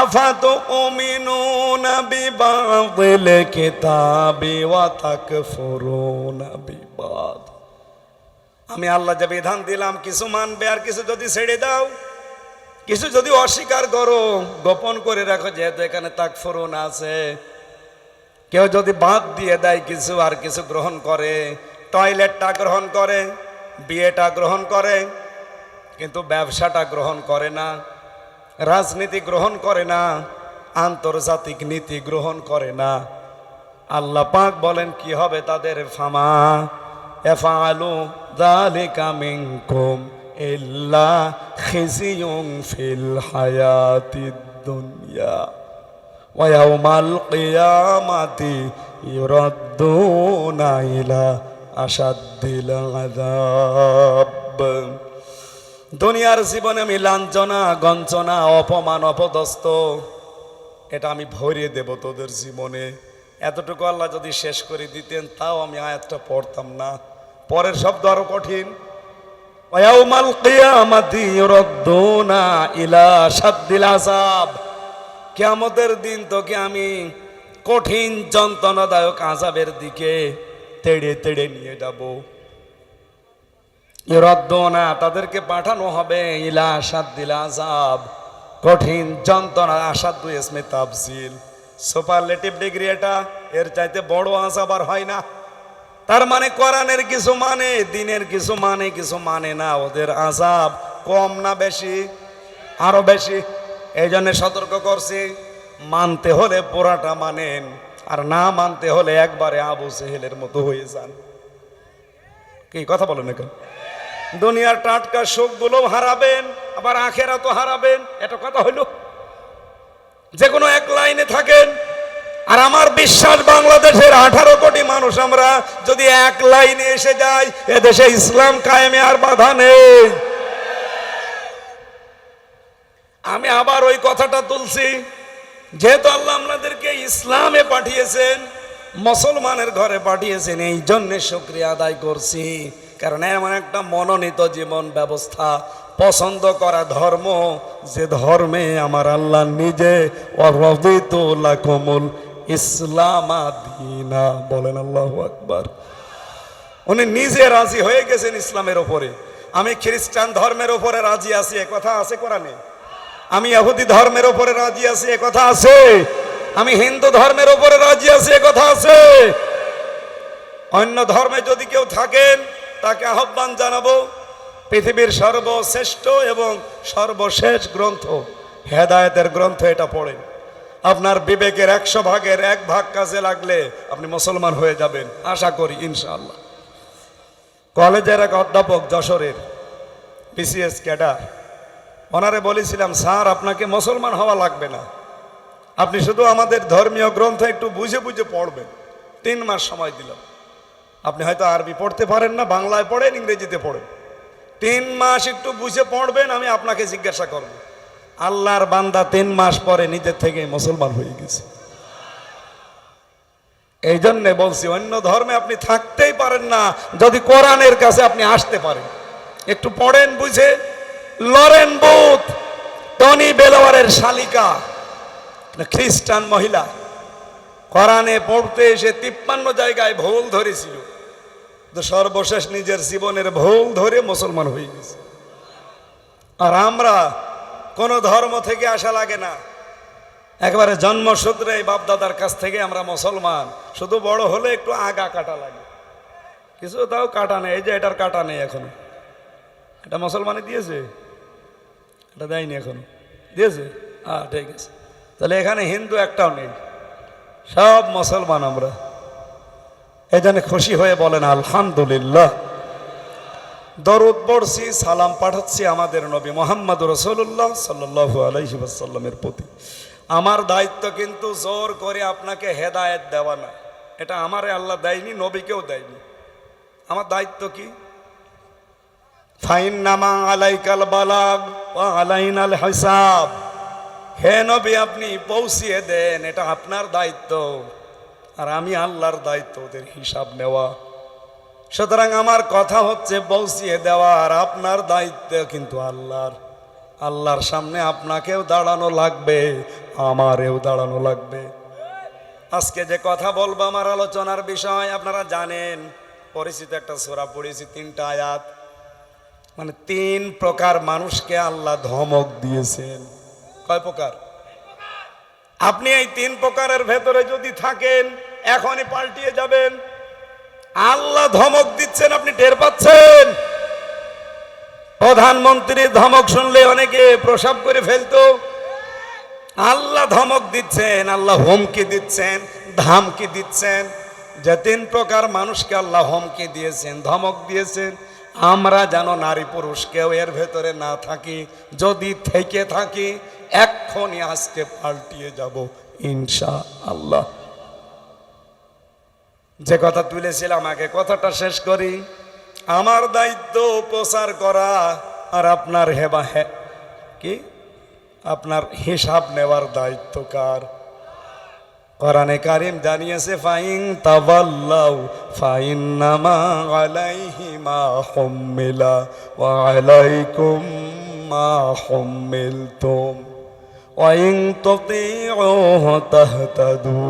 আফাতুমিনুনা বিবাদিল কিতাবি ওয়া তাকফুরুনা বিবাদ। আমি আল্লাহ যে বিধান দিলাম কিছু মানবে আর কিছু যদি ছেড়ে দাও, কিছু যদি অস্বীকার করো, গোপন করে রাখো, যেহেতু এখানে তাকফুরুন আছে। কেউ যদি বাদ দিয়ে দেয় কিছু আর কিছু গ্রহণ করে, টয়লেটটা গ্রহণ করে, বিয়েটা গ্রহণ করে, কিন্তু ব্যবসাটা গ্রহণ করে না, রাজনীতি গ্রহণ করে না, আন্তর্জাতিক নীতি গ্রহণ করে না, আল্লাহ পাক বলেন কি হবে তাদের? ফামা ইয়াফআলু যালিকা মিনকুম ইল্লা খিজিয়ুন ফিল হায়াতিদ দুনিয়া ওয়া ইয়াউমাল কিয়ামাতি ইউরাদ্দুনা ইলা আশাদ্দিল আযাব। দুনিয়ার জীবনে আমি লাঞ্ছনা, গঞ্জনা, অপমান, অপদস্থ এটা আমি ভরিয়ে দেব তোদের জীবনে। এতটুকু আল্লাহ যদি শেষ করে দিতেন তাও আমি আয়াতটা পড়তাম না। পরের শব্দ আরো কঠিন, ওয়ায়াউমাল কিয়ামাতি ইউরাদ্দুনা ইলা আশাদ্দিল আযাব। কিয়ামতের দিন তোকে আমি কঠিন যন্ত্রণাদায়ক আযাবের দিকে তেড়ে তেড়ে নিয়ে যাব। ইউরাদ্দুনা তাদেরকে পাঠানো হবে ইলা আশাদ্দিল আযাব, কঠিন যন্ত্রণা। আসাদু ইসমে তাফজিল, সুপারলেটিভ ডিগ্রি এটা, এর চাইতে বড় আযাব আর হয় না। তার মানে কোরআনের কিছু মানে, দিনের কিছু মানে, কিছু মানে না। ওদের আযাব কম না বেশি? আরো বেশি। এই জন্য সতর্ক করছি, মানতে হলে পুরাটা মানেন, আর না মানতে হলে একবারে আবু জেহেলের মতো হয়ে যান। কি কথা বলেন এখন? দুনিয়ার টাটকা সুখগুলো হারাবেন, আবার আখেরাতও হারাবেন, এটা কথা হইলো? যে কোনো এক লাইনে থাকেন। আর আমার বিশ্বাস বাংলাদেশের 18 কোটি মানুষ আমরা যদি এক লাইনে এসে যাই, এদেশে ইসলাম কায়েমে আর বাধা নেই। আমি আবার ওই কথাটা তুলছি, যেহেতু আল্লাহ আপনাদেরকে ইসলামে পাঠিয়েছেন, মুসলমানের ঘরে পাঠিয়েছেন, এই জন্যে শুকরিয়া আদায় করছি। কারণ এমন একটা মনোনীত জীবন ব্যবস্থা, পছন্দ করা ধর্ম, যে ধর্মে আমার আল্লাহ নিজে ওয়ারাদিতু লাকুমুল ইসলাম দীনা, বলেন আল্লাহু আকবার। উনি নিজে রাজি হয়ে গেছেন ইসলামের ওপরে। আমি খ্রিস্টান ধর্মের ওপরে রাজি আছি, এ কথা আছে কোরআনে? আমি ইহুদি ধর্মের ওপরে রাজি আছি, এ কথা আছে? আমি হিন্দু ধর্মের ওপরে রাজি আছি, এ কথা আছে? অন্য ধর্মে যদি কেউ থাকেন তাকে আহ্বান জানাবো, পৃথিবীর সর্বশ্রেষ্ঠ এবং সর্বশেষ গ্রন্থ হেদায়েতের গ্রন্থ, এটা পড়েন। আপনার বিবেকের 100 ভাগের 1 ভাগ কাজে লাগলে আপনি মুসলমান হয়ে যাবেন, আশা করি ইনশাআল্লাহ। কলেজের এক অধ্যাপক, যশোরের বিসিএস ক্যাডার, ওনারে বলেছিলাম, স্যার আপনাকে মুসলমান হওয়া লাগবে না, আপনি শুধু আমাদের ধর্মীয় গ্রন্থ একটু বুঝে বুঝে পড়বেন। 3 মাস সময় দিলাম। আপনি হয়তো আরবি পড়তে পারেন না, বাংলায় পড়েন, ইংরেজিতে পড়েন, 3 মাস একটু বুঝে পড়বেন, আমি আপনাকে জিজ্ঞাসা করব। আল্লাহর বান্দা 3 মাস পরে নিজের থেকে মুসলমান হয়ে গেছে। এই জন্যে বলছি, অন্য ধর্মে আপনি থাকতেই পারেন না যদি কোরআনের কাছে আপনি আসতে পারেন। একটু পড়েন বুঝে। লরেন বুথ, টনি বেলোয়ারের শালিকা, খ্রিস্টান মহিলা, কোরআনে পড়তে এসে 53 জায়গায় ভুল ধরেছিল, তো সর্বশেষ নিজের জীবনের ভুল ধরে মুসলমান হয়ে গেছে। আর আমরা কোনো ধর্ম থেকে আসা লাগে না, একবারে জন্মসূত্রে বাপদাদার কাছ থেকে আমরা মুসলমান। শুধু বড় হলে একটু আগা কাটা লাগে, কিছু তাও কাটা নেই। এই যে এটার কাটা নেই এখনো, এটা মুসলমানে দিয়েছে। এটা দেয়নি এখনো, দিয়েছে? হ্যাঁ ঠিক আছে। তাহলে এখানে হিন্দু একটাও নেই, সব মুসলমান আমরা। এই জন্য খুশি হয়ে বলেন আলহামদুলিল্লাহ। দরুদ পড়ছি, সালাম পাঠাচ্ছি আমাদের নবী মোহাম্মদ রাসূলুল্লাহ সাল্লাল্লাহু আলাইহি ওয়াসাল্লামের প্রতি। আমার দায়িত্ব কিন্তু জোর করে আপনাকে হেদায়েত দেওয়া না, এটা আমারে আল্লাহ দেয়নি, নবীকেও দেয়নি। আমার দায়িত্ব কি? ফাইন্নামা আলাইকাল বালাগ ওয়া আলাইনাল হিসাব। হে নবী আপনি পৌঁছিয়ে দেন, এটা আপনার দায়িত্ব, আর আমি আল্লাহর দায়িত্ব ওদের হিসাব নেওয়া। সুতরাং আমার কথা হচ্ছে পৌঁছিয়ে দেওয়া, আর আপনার দায়িত্ব কিন্তু আল্লাহর। আল্লাহর সামনে আপনাকেও দাঁড়ানো লাগবে, আমারেও দাঁড়ানো লাগবে। আজকে যে কথা বলবো আমার আলোচনার বিষয় আপনারা জানেন, পরিচিত একটা সূরা পড়েছি, 3টা আয়াত। মানে 3 প্রকার মানুষকে আল্লাহ ধমক দিয়েছেন। কয় প্রকার? আপনি এই 3 প্রকারের ভেতরে যদি থাকেন এখনই পাল্টিয়ে যাবেন। আল্লাহ ধমক দিচ্ছেন, আপনি টের পাচ্ছেন? প্রধানমন্ত্রীর ধমক শুনলে অনেকে প্রসাব করে ফেলতো। আল্লাহ ধমক দিচ্ছেন, আল্লাহ হুমকি দিচ্ছেন, ধামকি দিচ্ছেন। যে 3 প্রকার মানুষকে আল্লাহ হুমকি দিয়েছেন, ধমক দিয়েছেন, আমরা যেন নারী পুরুষ কেউ এর ভেতরে না থাকি। যদি থেকে থাকি এক্ষুনি আজকে পাল্টিয়ে যাব ইনশাআল্লাহ। যে কথা তুলেছিলাম আগে, কথাটা শেষ করি। আমার দায়িত্ব প্রচার করা, আর আপনার কি আপনার হিসাব নেওয়ার দায়িত্ব কার? কোরআনে কারীম জানিয়েছে, ফাইন তাওয়াল্লাউ ফাইন্নামা আলাইহি মা হুম্মিলা ওয়া আলাইকুম মা হুম্মিলতুম ওয়া ইন তুতিউহু তাহতাদু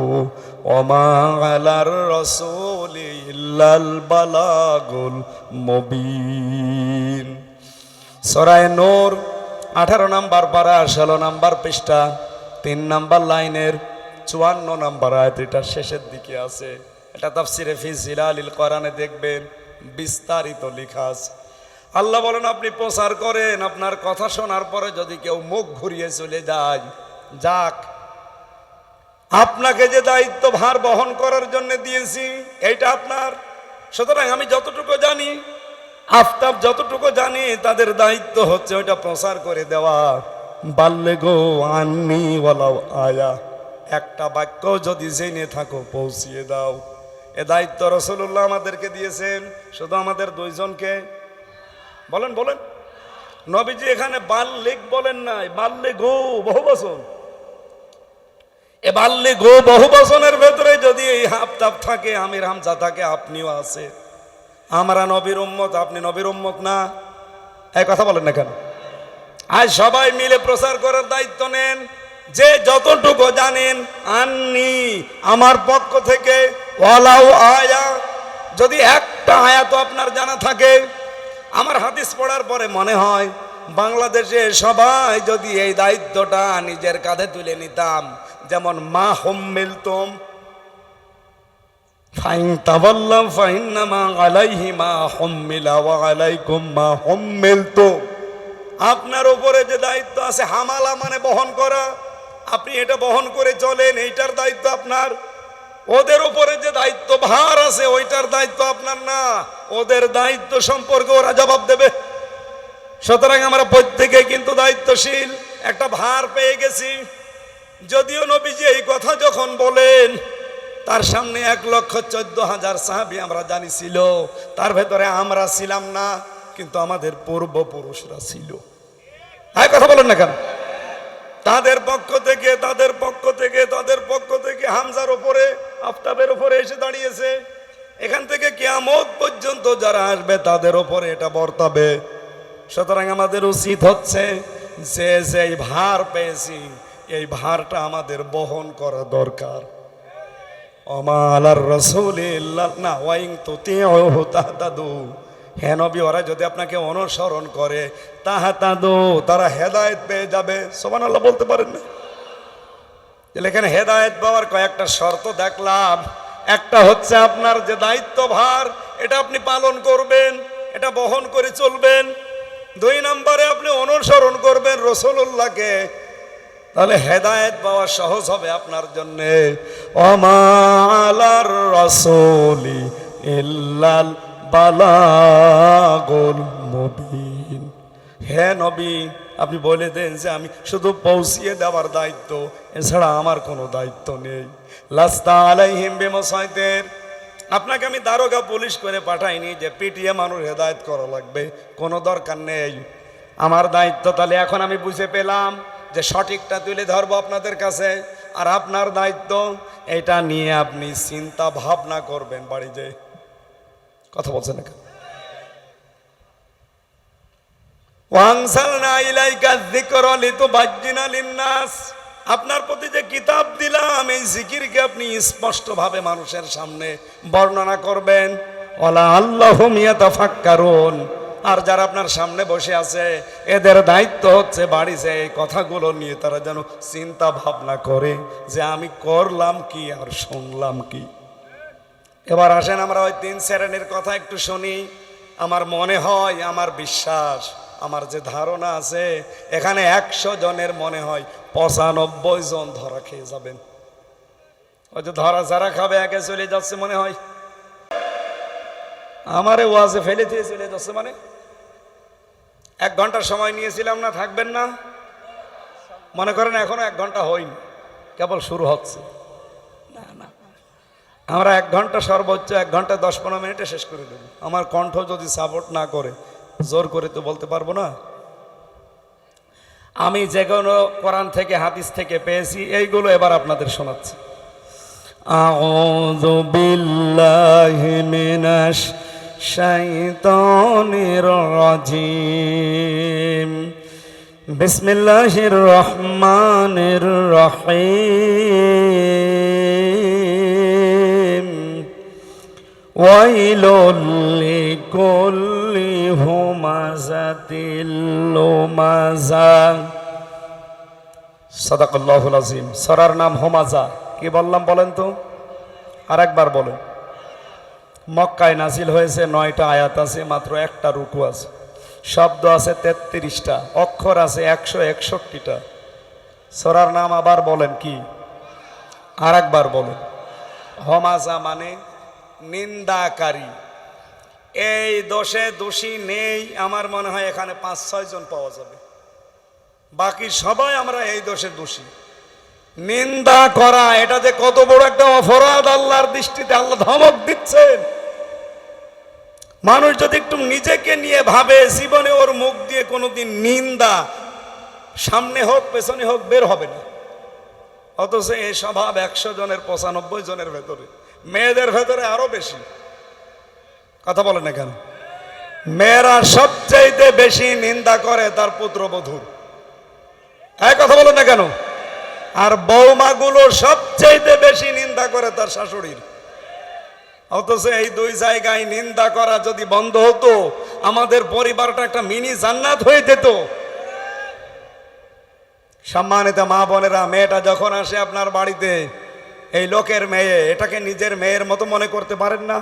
ওয়া মা আলার রাসূলি ইল্লাল বালাগুল মুবিন। সূরা নূর 18 নম্বর পারা 16 নম্বর পৃষ্ঠা 3 নম্বর লাইনের 54 নম্বর আয়াত, এটা শেষের দিকে আছে। এটা তাফসিরে ফি জিলালিল কোরআনে দেখবেন বিস্তারিত লেখা আছে। আল্লাহ বলেন আপনি প্রচার করেন, আপনার কথা শোনার পরে যদি কেউ মুখ ঘুরিয়ে চলে যায়, যাক। আপনাকে যে দায়িত্ব ভার বহন করার জন্য দিয়েছি এইটা আপনার। সুতরাং আমি যতটুকু জানি, আফতাব যতটুকু জানি, তাদের দায়িত্ব হচ্ছে ওইটা প্রচার করে দেওয়া। বাল্লে গো আন্নি ওয়ালাউ আয়া, একটা বাক্য যদি জেনে থাকো পৌঁছিয়ে দাও। এ দায়িত্ব রাসূলুল্লাহ আমাদেরকে দিয়েছেন। শুধু আমাদের 2 জনকে? বলেন বলেন। নবীজি এখানে বাল্লিগ বলেন নাই, বাল্লে গো বহু বচন। এ বাল্লে গো বহু বচনের ভেতরে যদি এই আফতাব থাকে, আমির হামজা থাকে, আপনিও আছে। আমরা নবীর উম্মত, আপনি নবীর উম্মত না? এই কথা বলেন না কেন? আজ সবাই মিলে প্রচার করার দায়িত্ব নেন। যে যতটুকু জানেন, আন্নি আমার পক্ষ থেকে, ওয়ালাউ আয়া, যদি একটা আয়াত আপনার জানা থাকে। আমার হাদিস পড়ার পরে মনে হয় বাংলাদেশে সবাই যদি এই দায়িত্বটা নিজের কাঁধে তুলে নিতাম, যেমন মা হুম্মিলতুম ফাইন তাওয়াল্লাউ ফাইন্নামা আলাইহি মা হুম্মিলা ওয়া আলাইকুম মা হুম্মিলতুম। আপনার উপরে যে দায়িত্ব আছে, হামালা মানে বহন করা, আপনি এটা বহন করে চলেন, এইটার দায়িত্ব আপনার। ওদের উপরে যে দায়িত্ব ভার আছে, ওইটার দায়িত্ব আপনার না, ওদের দায়িত্ব সম্পর্কে ওরা জবাব দেবে। সুতরাং আমরা প্রত্যেকে কিন্তু দায়িত্বশীল, একটা ভার পেয়ে গেছি। যদিও নবীজি এই কথা যখন বলেন, তার সামনে 1,14,000 সাহাবী আমরা জানি ছিল, তার ভেতরে আমরা ছিলাম না, কিন্তু আমাদের পূর্বপুরুষরা ছিল। হ্যাঁ, কথা বলেন না কেন? তাদের পক্ষ থেকে হামজার উপরে, আফতাবের উপরে এসে দাঁড়িয়েছে। এখান থেকে কিয়ামত পর্যন্ত যারা আসবে তাদের উপরে এটা বর্তাবে। সুতরাং আমাদের উচিত হচ্ছে যে এই ভার পেয়েছি, এই ভারটা আমাদের বহন করা দরকার। ওমা আলার রাসূলি ইল্লা না ওয়া ইন তুতিউহু তাহতাদু। হে নবী, ওরা যদি আপনাকে অনুসরণ করে, তাহতাদু, তারা হেদায়েত পেয়ে যাবে। সুবহানাল্লাহ বলতে পারেন না? এখানে হেদায়েত পাওয়ার কয়েকটা শর্ত দেখলাম। একটা হচ্ছে আপনার যে দায়িত্ব ভার, এটা আপনি পালন করবেন, এটা বহন করে চলবেন। 2 নম্বরে আপনি অনুসরণ করবেন রাসূলুল্লাহকে, তাহলে হেদায়েত পাওয়া সহজ হবে আপনার জন্য। ওমা আলার রাসূলি ইল্লাল বালাগুল মুবিন। হে নবী, আপনি বলে দেন যে আমি শুধু পৌঁছিয়ে দেওয়ার দায়িত্ব, এছাড়া আমার কোনো দায়িত্ব নেই। লাস্তা আলাইহিম বিমুসাইতির, আপনাকে আমি দারোগা পুলিশ করে পাঠাইনি যে পিটিয়ে মানুষ হেদায়েত করা লাগবে, কোনো দরকার নেই। আমার দায়িত্ব তাহলে এখন আমি বুঝে পেলাম যে সঠিকটা তুলে ধরবো আপনাদের কাছে, আর আপনার দায়িত্ব এটা নিয়ে আপনি চিন্তা ভাবনা করবেন বাড়ি যে। কথা বলছেন না? ওয়ানসালনা ইলাইকা যিকরা লিতুবাজ্জিনা লিন-নাস, আপনার প্রতি যে কিতাব দিলাম এই জিকিরকে আপনি স্পষ্টভাবে মানুষের সামনে বর্ণনা করবেন। ওয়ালা আল্লাহুম ইয়াতাফাক্কারুন, আর যারা আপনার সামনে বসে আছে এদের দায়িত্ব হচ্ছে বাড়িতে এই কথাগুলো নিয়ে তারা যেন চিন্তা ভাবনা করে যে আমি করলাম কি আর শুনলাম কি। এবার আসেন আমরা ওই 3 শ্রেণীর কথা একটু শুনি। আমার মনে হয়, আমার বিশ্বাস, আমার যে ধারণা আছে এখানে 100 জনের মনে হয় 95 জন ধরা খেয়ে যাবেন। ওই যে ধরা যারা খাবে একে চলে যাচ্ছে মনে হয়, আমারে ওয়াজে ফেলে দিয়ে চলে যাচ্ছে। মানে 1 ঘন্টার সময় নিয়েছিলাম না, থাকবেন না? মনে করেন এখনো 1 ঘন্টা হয়নি, কেবল শুরু হচ্ছে। না না, আমরা 1 ঘন্টা সর্বোচ্চ 1 ঘন্টা 10-15 মিনিটে শেষ করে দেব। আমার কণ্ঠ যদি সাপোর্ট না করে, জোর করে তো বলতে পারবো না। আমি যেগুলো কোরআন থেকে হাদিস থেকে পেয়েছি এইগুলো এবার আপনাদের শোনাচ্ছি। আউযু বিল্লাহি মিনাশ শাইতানির রাজিম। বিসমিল্লাহির রহমানির রহিম। ওয়াইলুল লিকুল্লি হুমাযাতিল লুমাযা। সাদাকাল্লাহুল আযীম। সূরার নাম হুমাযা। কি বললাম বলেন তো? আরেকবার বলেন। মক্কায় নাজিল হয়েছে, 9টা আয়াত আছে, মাত্র 1টা রুকু আছে, শব্দ আছে 33টা, অক্ষর আছে 161টা। সূরার নাম আবার বলেন কি? আরেকবার বলেন। হুমাযা মানে নিন্দাকারী। এই দোষে দোষী নেই আমার মনে হয় এখানে 5-6 জন পাওয়া যাবে, বাকি সবাই আমরা এই দোষে দোষী। নিন্দা করা এটা যে কত বড় একটা অপরাধ আল্লাহর দৃষ্টিতে, আল্লাহ ধমক দিচ্ছেন। মানুষ যদি একটু নিজেকে নিয়ে ভাবে, জীবনে ওর মুখ দিয়ে কোনোদিন নিন্দা সামনে হোক পেছনে হোক বের হবে না। অথচ এই স্বভাব 100 জনের 95 জনের ভেতরে, মেয়েদের ভেতরে আরো বেশি। কথা বলেন না কেন? মেয়েরা সবচাইতে বেশি নিন্দা করে তার পুত্রবধূর। হ্যাঁ, কথা বলেন না কেন? আর বৌমাগুলো সবচাইতে বেশি নিন্দা করে তার শাশুড়ির। অথচ এই 2 জায়গায় নিন্দা করা যদি বন্ধ হতো, আমাদের পরিবারটা একটা মিনি জান্নাত হয়ে যেত। সম্মানিত মা বোনেরা, মেয়েটা যখন আসে আপনার বাড়িতে, এই লোকের মেয়ে, এটাকে নিজের মেয়ের মতো মনে করতে পারেন না?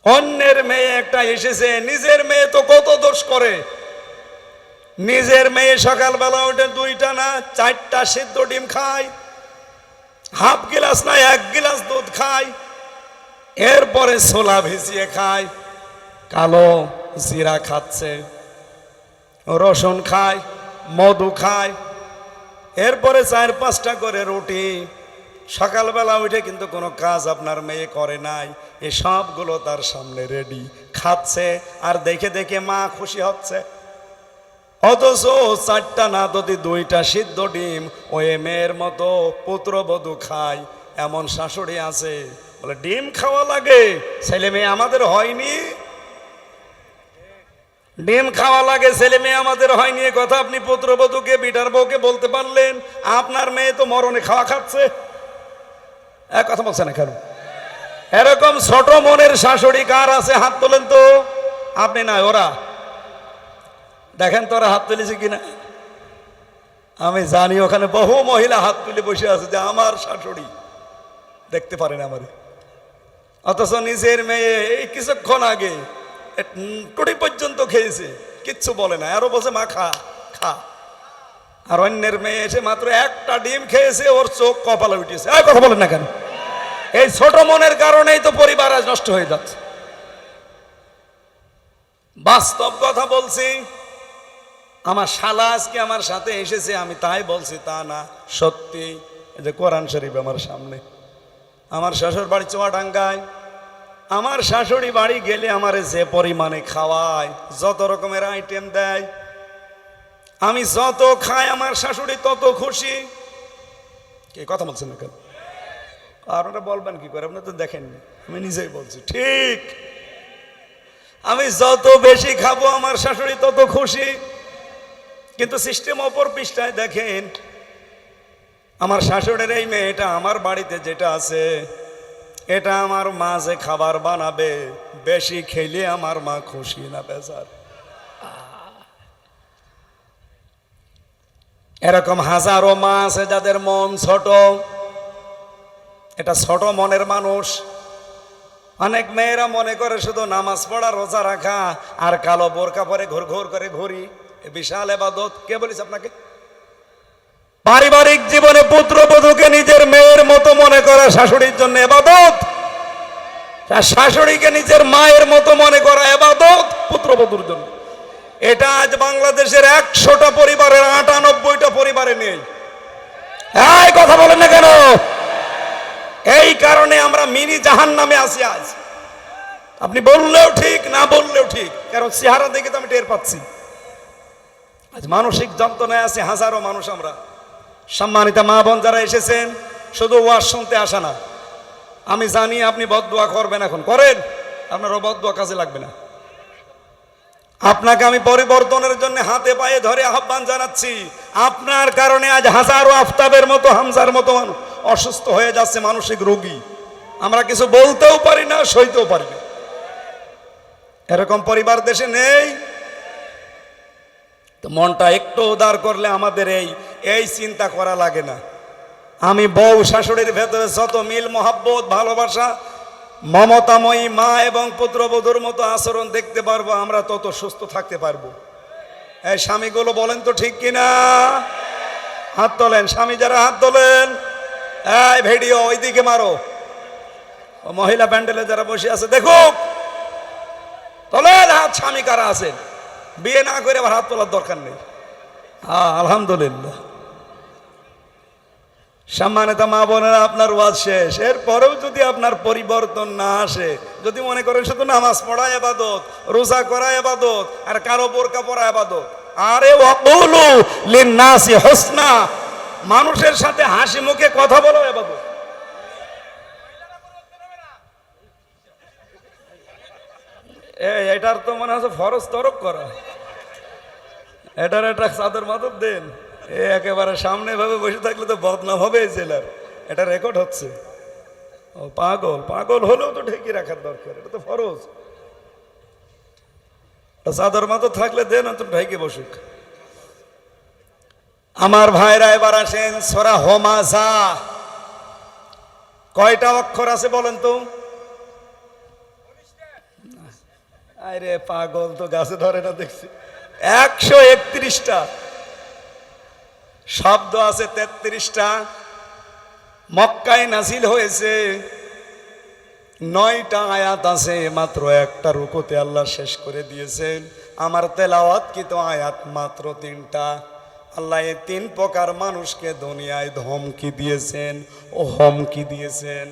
অন্যের মেয়ে একটা এসেছে, নিজের মেয়ে তো কত দোষ করে। নিজের মেয়ে সকালবেলা উঠে 2টা না 4টা সিদ্ধ ডিম খায়, হাফ গিলাস না 1 গিলাস দুধ খায়, এরপরে ছোলা ভিজিয়ে খায়, কালো জিরা খাচ্ছে, রসুন খায়, মধু খায়, এরপরে 4-5টা করে রুটি। সকালবেলা উঠে কিন্তু কোনো কাজ আপনার মেয়ে করে নাই, এই সবগুলো তার সামনে রেডি, খাচ্ছে, আর দেখে দেখে মা খুশি হচ্ছে। অথচ 4টা না যদি 2টা সিদ্ধ ডিম ওই মেয়ের মতো পুত্রবধূ খায়, এমন শাশুড়ি আছে। বলে ডিম খাওয়া লাগে, ছেলে মেয়ে আমাদের হয়নি। ডিম খাওয়া লাগে, ছেলে মেয়ে আমাদের হয়নি, এ কথা আপনি পুত্রবধূকে, বিটার বউকে বলতে পারলেন? আপনার মেয়ে তো মরণে খাওয়া খাচ্ছে। এক কথা বলছে না কেন? এরকম ছোট মনের শাশুড়ি কার আছে? হাত তোলেন তো। আপনি না, ওরা। দেখেন তো ওরা হাত তুলেছে কিনা। আমি জানি ওখানে বহু মহিলা হাত তুলে বসে আছে যে আমার শাশুড়ি দেখতে পারেন আমারে। অথচ নিজের মেয়ে এই কিছুক্ষণ আগে টুটি পর্যন্ত খেয়েছে, কিচ্ছু বলে না, আরো বলছে মা খা খা। আর অন্যের মেয়ে এসে মাত্র একটা ডিম খেয়েছে, ওর চোখ কপালে উঠেছে। আর কথা বলেন না কেন? এই ছোট মনের কারণেই তো পরিবার আজ নষ্ট হয়ে যাচ্ছে। বাস্তব কথা বলছি। আমার শালা আজকে আমার সাথে এসেছে, আমি তাই বলছি তা না, সত্যি। এই যে কোরআন শরীফ আমার সামনে। আমার শ্বশুর বাড়ি চুয়াডাঙ্গায়। আমার শাশুড়ি বাড়ি গেলে আমারে যে পরিমাণে খাওয়ায়, যত রকমের আইটেম দেয়, আমি যত খাই আমার শাশুড়ি তত খুশি। কে কথা বলছেন না কেন? আপনারা বলবেন কি করে? আপনি তো দেখেননি, আমি নিজেই বলছি ঠিক। আমি যত বেশি খাবো আমার শাশুড়ি তত খুশি। কিন্তু সিস্টেম অপর পৃষ্ঠায় দেখেন, আমার শাশুড়ির এই মেয়েটা আমার বাড়িতে যেটা আছে, এটা আমার মা যে খাবার বানাবে, বেশি খেলে আমার মা খুশি না বেজার। এরকম হাজারো মা আছে যাদের মন ছোট। এটা ছোট মনের মানুষ। অনেক মেয়েরা মনে করে শুধু নামাজ পড়া, রোজা রাখা আর কালো বোরকা পরে ঘুর ঘুর করে ঘুরি, বিশাল ইবাদত। কে বলিস আপনাকে? পারিবারিক জীবনে পুত্রবধূকে নিজের মেয়ের মতো মনে করা শাশুড়ির জন্য ইবাদত, শাশুড়িকে নিজের মায়ের মতো মনে করা ইবাদত পুত্রবধূর জন্য। এটা আজ বাংলাদেশের 100টা পরিবারের 98টা পরিবারে নেই। এই কথা বলেন না কেন? এই কারণে আমরা মিনি জাহান্নামে আছি আজ। আপনি বললেও ঠিক, না বললেও ঠিক, কারণ চেহারা দেখে তো আমি টের পাচ্ছি। আজ মানসিক যন্ত্রণায় আছে হাজারো মানুষ আমরা। সম্মানিত মা বোন যারা এসেছেন, শুধু ওয়াজ শুনতে আসা না। আমি জানি আপনি বদদুয়া করবেন, এখন করেন, আপনারও বদদুয়া কাজে লাগবে না। আপনাকে আমি পরিবর্তনের জন্য হাতে পায়ে ধরে আহ্বান জানাচ্ছি। আপনার কারণে আজ হাজারো আফতাবের মতো, হামজার মতো মানুষ অসুস্থ হয়ে যাচ্ছে, মানসিক রোগী। আমরা কিছু বলতেও পারি না, সইতেও পারি না। এরকম পরিবার দেশে নেই। তো মনটা একটু উদার করলে আমাদের এই চিন্তা করা লাগে না। আমি বউ শাশুড়ির ভেতরে যত মিল, মহাব্বত, ভালোবাসা, মমতাময়ী মা এবং পুত্রবধূর মতো আচরণ দেখতে পারবো, আমরা তত সুস্থ থাকতে পারবো। এই স্বামীগুলো বলেন তো ঠিক কিনা? হাত তোলেন, স্বামী যারা হাত তোলেন। এই ভিডিও ওইদিকে মারো, ও মহিলা প্যান্ডেলে যারা বসে আছে দেখো, তোলেন হাত। স্বামী কারা আছেন? বিয়ে না করে আবার হাত তোলার দরকার নেই। আলহামদুলিল্লাহ। সম্মানিত মা বোনেরা, আপনার ওয়াজ শেষ। এরপরেও যদি আপনার পরিবর্তন না আসে, যদি মনে করেন শুধু নামাজ পড়া ইবাদত, রোজা করা ইবাদত, আর কালো বোরকা পরা ইবাদত, আরে ওয়াকুলু লিন্নাসি হুসনা, মানুষের সাথে হাসি মুখে কথা বলো ইবাদত। এটার তো মনে হচ্ছে ফরজ তরক করা। এটার একটা চাদর মাদর দেন। একেবারে সামনে ভাবে বসে থাকলে তো বদনাম হবে এই জেলার। এটা রেকর্ড হচ্ছে। ও পাগল, পাগল হলেও তো ঢেকে রাখার দরকার, এটা তো ফরজ। চাদর মাদর থাকলে দেন, তো ঢেকে বসুক। আমার ভাইরা এবার আসেন সূরা হোমাযা। কয়টা অক্ষর আছে বলেন তো? আরে পাগল, তো গাছে ধরে না দেখছি। 131টা শব্দ আছে, 33টা। মক্কায় নাজিল হয়েছে। 9টা আয়াত আছে, মাত্র একটা রুকুতে আল্লাহ শেষ করে দিয়েছেন। আমার তেলাওয়াত কিন্তু আয়াত মাত্র 3টা। আল্লাহ এই 3 প্রকার মানুষকে দুনিয়ায় ধমকি দিয়েছেন ও হুমকি দিয়েছেন।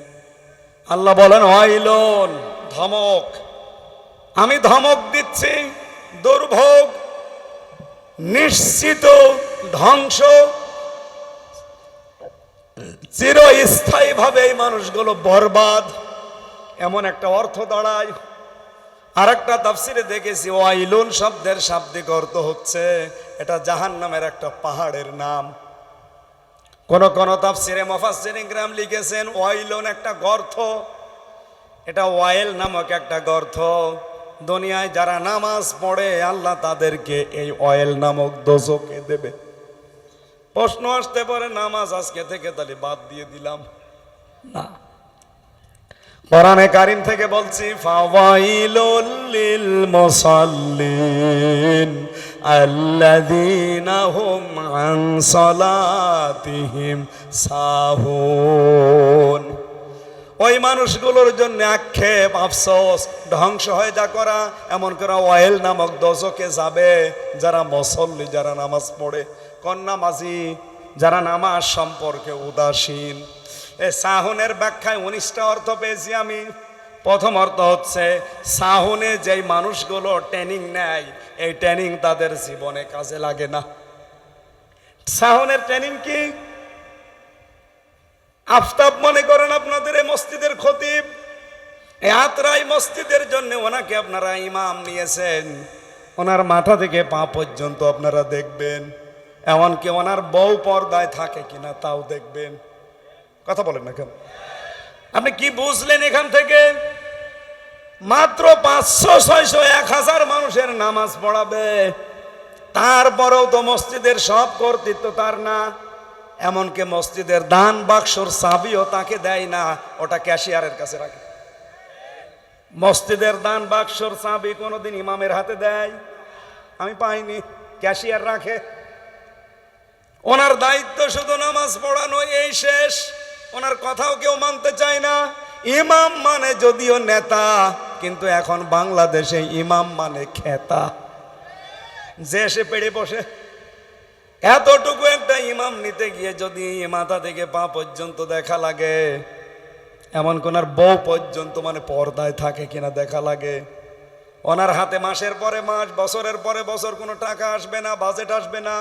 আল্লাহ বলেন ওয়াইলুন, ধমক। আমি ধমক দিচ্ছি, দুর্ভোগ, নিশ্চিত ধ্বংস, চিরস্থায়ী ভাবে এই মানুষগুলো বরবাদ, এমন একটা অর্থ দাঁড়ায়। আর একটা তাফসিরে দেখেছি, ওয়াইলুন শব্দের শাব্দিক অর্থ হচ্ছে এটা জাহান্নামের একটা পাহাড়ের নাম। কোন কোন তাফসিরে মুফাসসিরিন کرام লিখেছেন ওয়াইলুন একটা গর্ত। এটা ওয়াইল নামক একটা গর্ত। দুনিয়ায় যারা নামাজ পড়ে আল্লাহ তাদেরকে এই ওয়াইল নামক দোজখে দেবে। প্রশ্ন আসতে পারে, নামাজ আজকে থেকে তাহলে বাদ দিয়ে দিলাম? না, কোরআনে কারিম থেকে বলছি, ফাওয়াইলুল লিল মুসাল্লিন আল্লাযীনা হুম আন সালাতিহিম সাহুন। ওই মানুষগুলোর জন্য আক্ষেপ, আফসোস, ধ্বংস হয়ে যা করা, এমন করে ওয়াইল নামক দোজখে যাবে যারা মুসল্লি, যারা নামাজ পড়ে, কন্যামাজি, যারা নামাজ সম্পর্কে উদাসীন। এই সাহুনের ব্যাখ্যায় 19টা অর্থ পেয়েছি আমি। প্রথম অর্থ হচ্ছে, সাহুনে যেই মানুষগুলো ট্রেনিং নেয়, এই ট্রেনিং তাদের জীবনে কাজে লাগে না। সাহুনের ট্রেনিং কি? আফতাব মনে করেন আপনাদের এই মসজিদের খতিব, এই আত্রাই মসজিদের জন্য ওনাকে আপনারা ইমাম নিয়েছেন। ওনার মাথা থেকে পা পর্যন্ত আপনারা দেখবেন, এমনকি ওনার বউ পর্দায় থাকে কিনা তাও দেখবেন। কথা বলেন না কেন? আপনি কি বুঝলেন এখান থেকে? মাত্র 500, 600, 1000 মানুষের নামাজ পড়াবে, তারপরেও তো মসজিদের সব কর্তৃত্ব তার না। এমনকি মসজিদের দান বাক্সর চাবিও তাকে দেয় না, ওটা ক্যাশিয়ারের কাছে রাখে। মসজিদের দান বাক্সর চাবি কোনোদিন ইমামের হাতে দেয়? আমি পাইনি, ক্যাশিয়ার রাখে। ওনার দায়িত্ব শুধু নামাজ পড়ানো, এই শেষ। ওনার কথাও কেউ মানতে চায় না। ইমাম মানে যদিও নেতা, কিন্তু এখন বাংলাদেশে ইমাম মানে খেতা, যে সে পেড়ে বসে। এতটুকু একটা ইমাম নিতে গিয়ে যদি মাথা থেকে পা পর্যন্ত দেখা লাগে, এমন কোনার বউ পর্যন্ত মানে পর্দায় থাকে কিনা দেখা লাগে। ওনার হাতে মাসের পরে মাস, বছরের পরে বছর কোনো টাকা আসবে না, বাজেট আসবে না।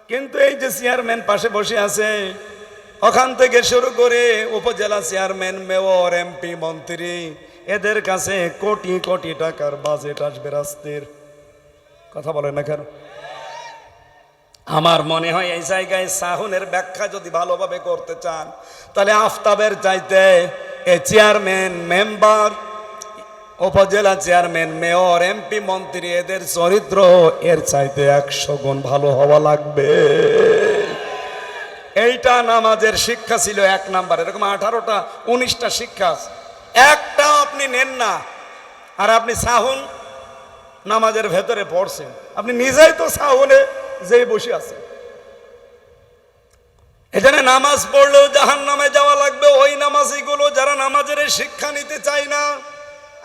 কিন্তু এই যে চেয়ারম্যান পাশে বসে আছে, ওখান থেকে শুরু করে উপজেলা চেয়ারম্যান, মেয়র, এমপি, মন্ত্রী, এদের কাছে কোটি কোটি টাকার বাজেট আসবে রাস্তার। কথা বলেন না কেন? আমার মনে হয় এই জায়গায় সাহুনের ব্যাখ্যা যদি ভালোভাবে করতে চান, তাহলে আফতাবের চাইতে এই চেয়ারম্যান, মেম্বার, উপজেলা চেয়ারম্যান, মেয়র, এমপি, মন্ত্রী, এদের চরিত্র এর চাইতে 100 গুণ ভালো হওয়া লাগবে। এইটা নামাজের শিক্ষা ছিল 1 নাম্বার। এরকম 18টা 19টা শিক্ষা, একটা আপনি নেন না। আর আপনি সাহুন নামাজের ভেতরে পড়ছেন, আপনি নিজেই তো সাহুনে যেই বসে আছে। এখানে নামাজ পড়লেও জাহান্নামে যাওয়া লাগবে ওই নামাজিগুলো যারা নামাজের শিক্ষা নিতে চায় না।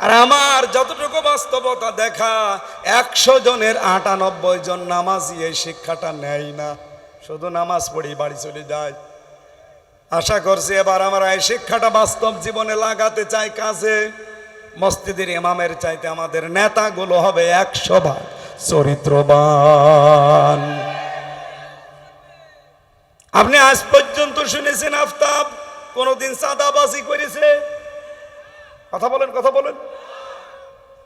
আর আমার যতটুকু বাস্তবতা দেখা, 100 জনের 98 জন নামাজি এই শিক্ষাটা নেয় না, শুধু নামাজ পড়ি বাড়ি চলে যায়। আশা করছি এবার আমরা এই শিক্ষাটা বাস্তব জীবনে লাগাতে চাই কাজে। মসজিদের ইমামের চাইতে আমাদের নেতাগুলো হবে 100 ভাগ চরিত্রবান। আপনি আজ পর্যন্ত শুনেছেন আফতাব কোনদিন চাঁদাবাজি করেছে? কথা বলেন, কথা বলেন।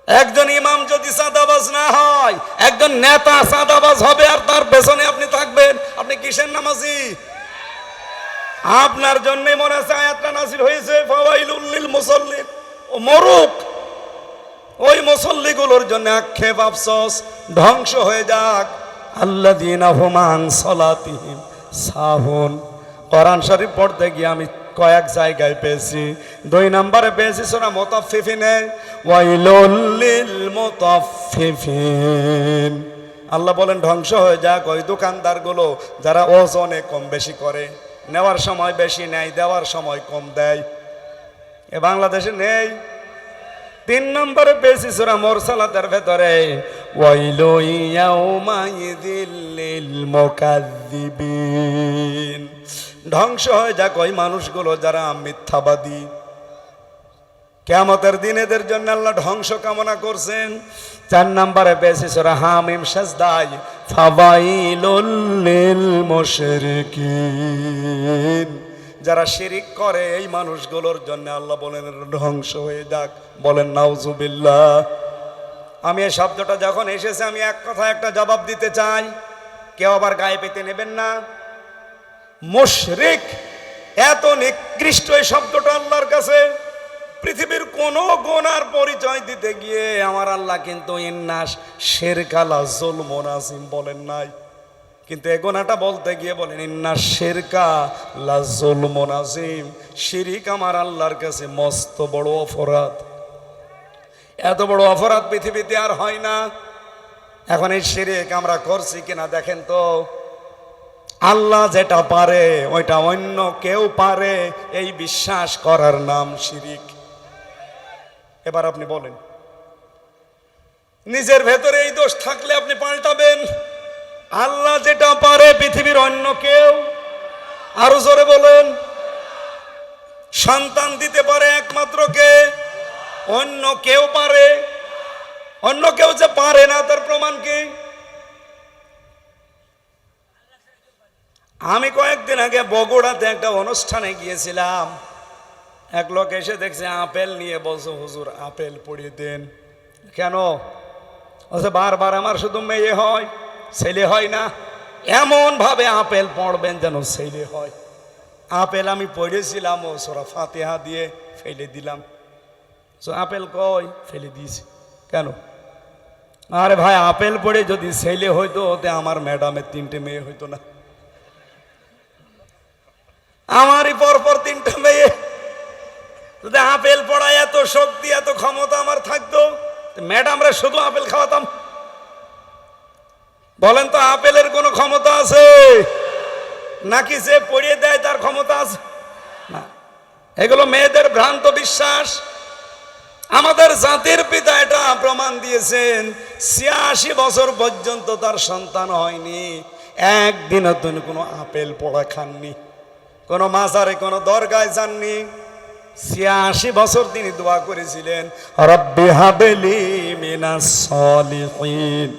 একজন ইমাম যদি চাঁদাবাজ না হয়, একজন নেতা চাঁদাবাজ হবে, আর তার পেছনে আপনি থাকবেন, আপনি কিসের নামাজি? আপনার জন্য মনে আছে আয়াতটা নাযিল হয়েছে, ফাওয়াইলুল লিল মুসাল্লিন। ও মরুক, ওই মুসল্লিগুলোর জন্য আক্ষেপ, আফসোস, ধ্বংস হয়ে যাক। আল্লাযীনা হুম আন সালাতিহিম সাহুন। কোরআন শরীফ পড়তে গিয়ে আমি কয়েক জায়গায় পেয়েছি। 2 নম্বরে পেয়েছি সূরা মুতাফফিফিনে, ওয়াইলুল লিল মুতাফফিফিন। আল্লাহ বলেন ধ্বংস হয়ে যাক ওই দোকানদারগুলো যারা ওজনে কম বেশি করে, নেওয়ার সময় বেশি নেয়, দেওয়ার সময় কম দেয়। এ বাংলাদেশে নেই। 3 নম্বরে পেয়েছি সূরা মুরসালাতের ভেতরে, ওয়াইলু ইয়াউমাইযিল লিল মুকাজ্জিবিন। ধ্বংস হয়ে যাক ওই মানুষগুলো যারা মিথ্যাবাদী। কিয়ামতের দিন এদের জন্য আল্লাহ ধ্বংস কামনা করছেন। 4 নম্বরে পেয়েছি সূরা হামিম সাজদায়, ফাওয়াইলুল লিল মুশরিকিন। যারা শিরিক করে এই মানুষগুলোর জন্য আল্লাহ বলেন ধ্বংস হয়ে যাক। বলেন নাউজুবিল্লাহ। আমি এই শব্দটা যখন এসেছে, আমি এক কথা একটা জবাব দিতে চাই, কেউ আবার গায়ে পেতে নেবেন না। মুশরিক এত নিকৃষ্ট এই শব্দটা আল্লাহর কাছে। পৃথিবীর কোন গুনার পরিচয় দিতে গিয়ে আমার আল্লাহ কিন্তু ইন্নাস শিরকালা যুলমুন আযীম বলেন নাই। কিন্তু এ গুনাহটা বলতে গিয়ে বলেন ইন্না শিরকা লা যুলমুন আযীম, শিরিক আমার আল্লাহর কাছে মস্ত বড় অপরাধ। এত বড় অপরাধ পৃথিবীতে আর হয় না। এখন এই শিরিক আমরা করছি কিনা দেখেন তো। আল্লাহ যেটা পারে ওইটা অন্য কেউ পারে, এই বিশ্বাস করার নাম শিরিক। এবার আপনি বলেন, নিজের ভেতরে এই দোষ থাকলে আপনি পাল্টাবেন। আল্লাহ যেটা পারে পৃথিবীর অন্য কেউ, আরো জোরে বলেন। সন্তান দিতে পারে একমাত্র কে? অন্য কেউ পারে? অন্য কেউ যে পারে না তার প্রমাণ কি? আমি কয়েকদিন আগে বগুড়াতে একটা অনুষ্ঠানে গিয়েছিলাম। এক লোক এসে দেখছে আপেল নিয়ে বলছে, হুজুর আপেল পড়িয়ে দেন। কেন? বলছে বারবার আমার শুধু মেয়ে হয়, ছেলে হয় না। এমন ভাবে আপেল পড়বেন যেন ছেলে হয়। আপেল আমি পড়েছিলাম ও সূরা ফাতিহা দিয়ে ফেলে দিলাম। আপেল কই? ফেলে দিয়েছি। কেন? আরে ভাই, আপেল পড়ে যদি ছেলে হইতো ওতে আমার ম্যাডামের 3টে মেয়ে হইতো না। আমারই পরপর 3টে মেয়ে। যদি আপেল পড়ায় এত শক্তি এত ক্ষমতা আমার থাকতো, ম্যাডামরা শুধু আপেল খাওয়াতাম। বলেন তো, আপেলের কোনো ক্ষমতা আছে নাকি যে পড়িয়ে দেয় তার ক্ষমতা আছে? না, এগুলো মেয়েদের ভ্রান্ত বিশ্বাস। আমাদের জাতির পিতা এটা প্রমাণ দিয়েছেন, ৮৬ বছর পর্যন্ত তার সন্তান হয়নি, একদিনও তিনি কোনো আপেল পোড়া খাননি, কোনো মাজারে কোনো দরগায় যাননি। ৮৬ বছর তিনি দোয়া করেছিলেন, রব্বি হাবলি মিনাস সলিহিন।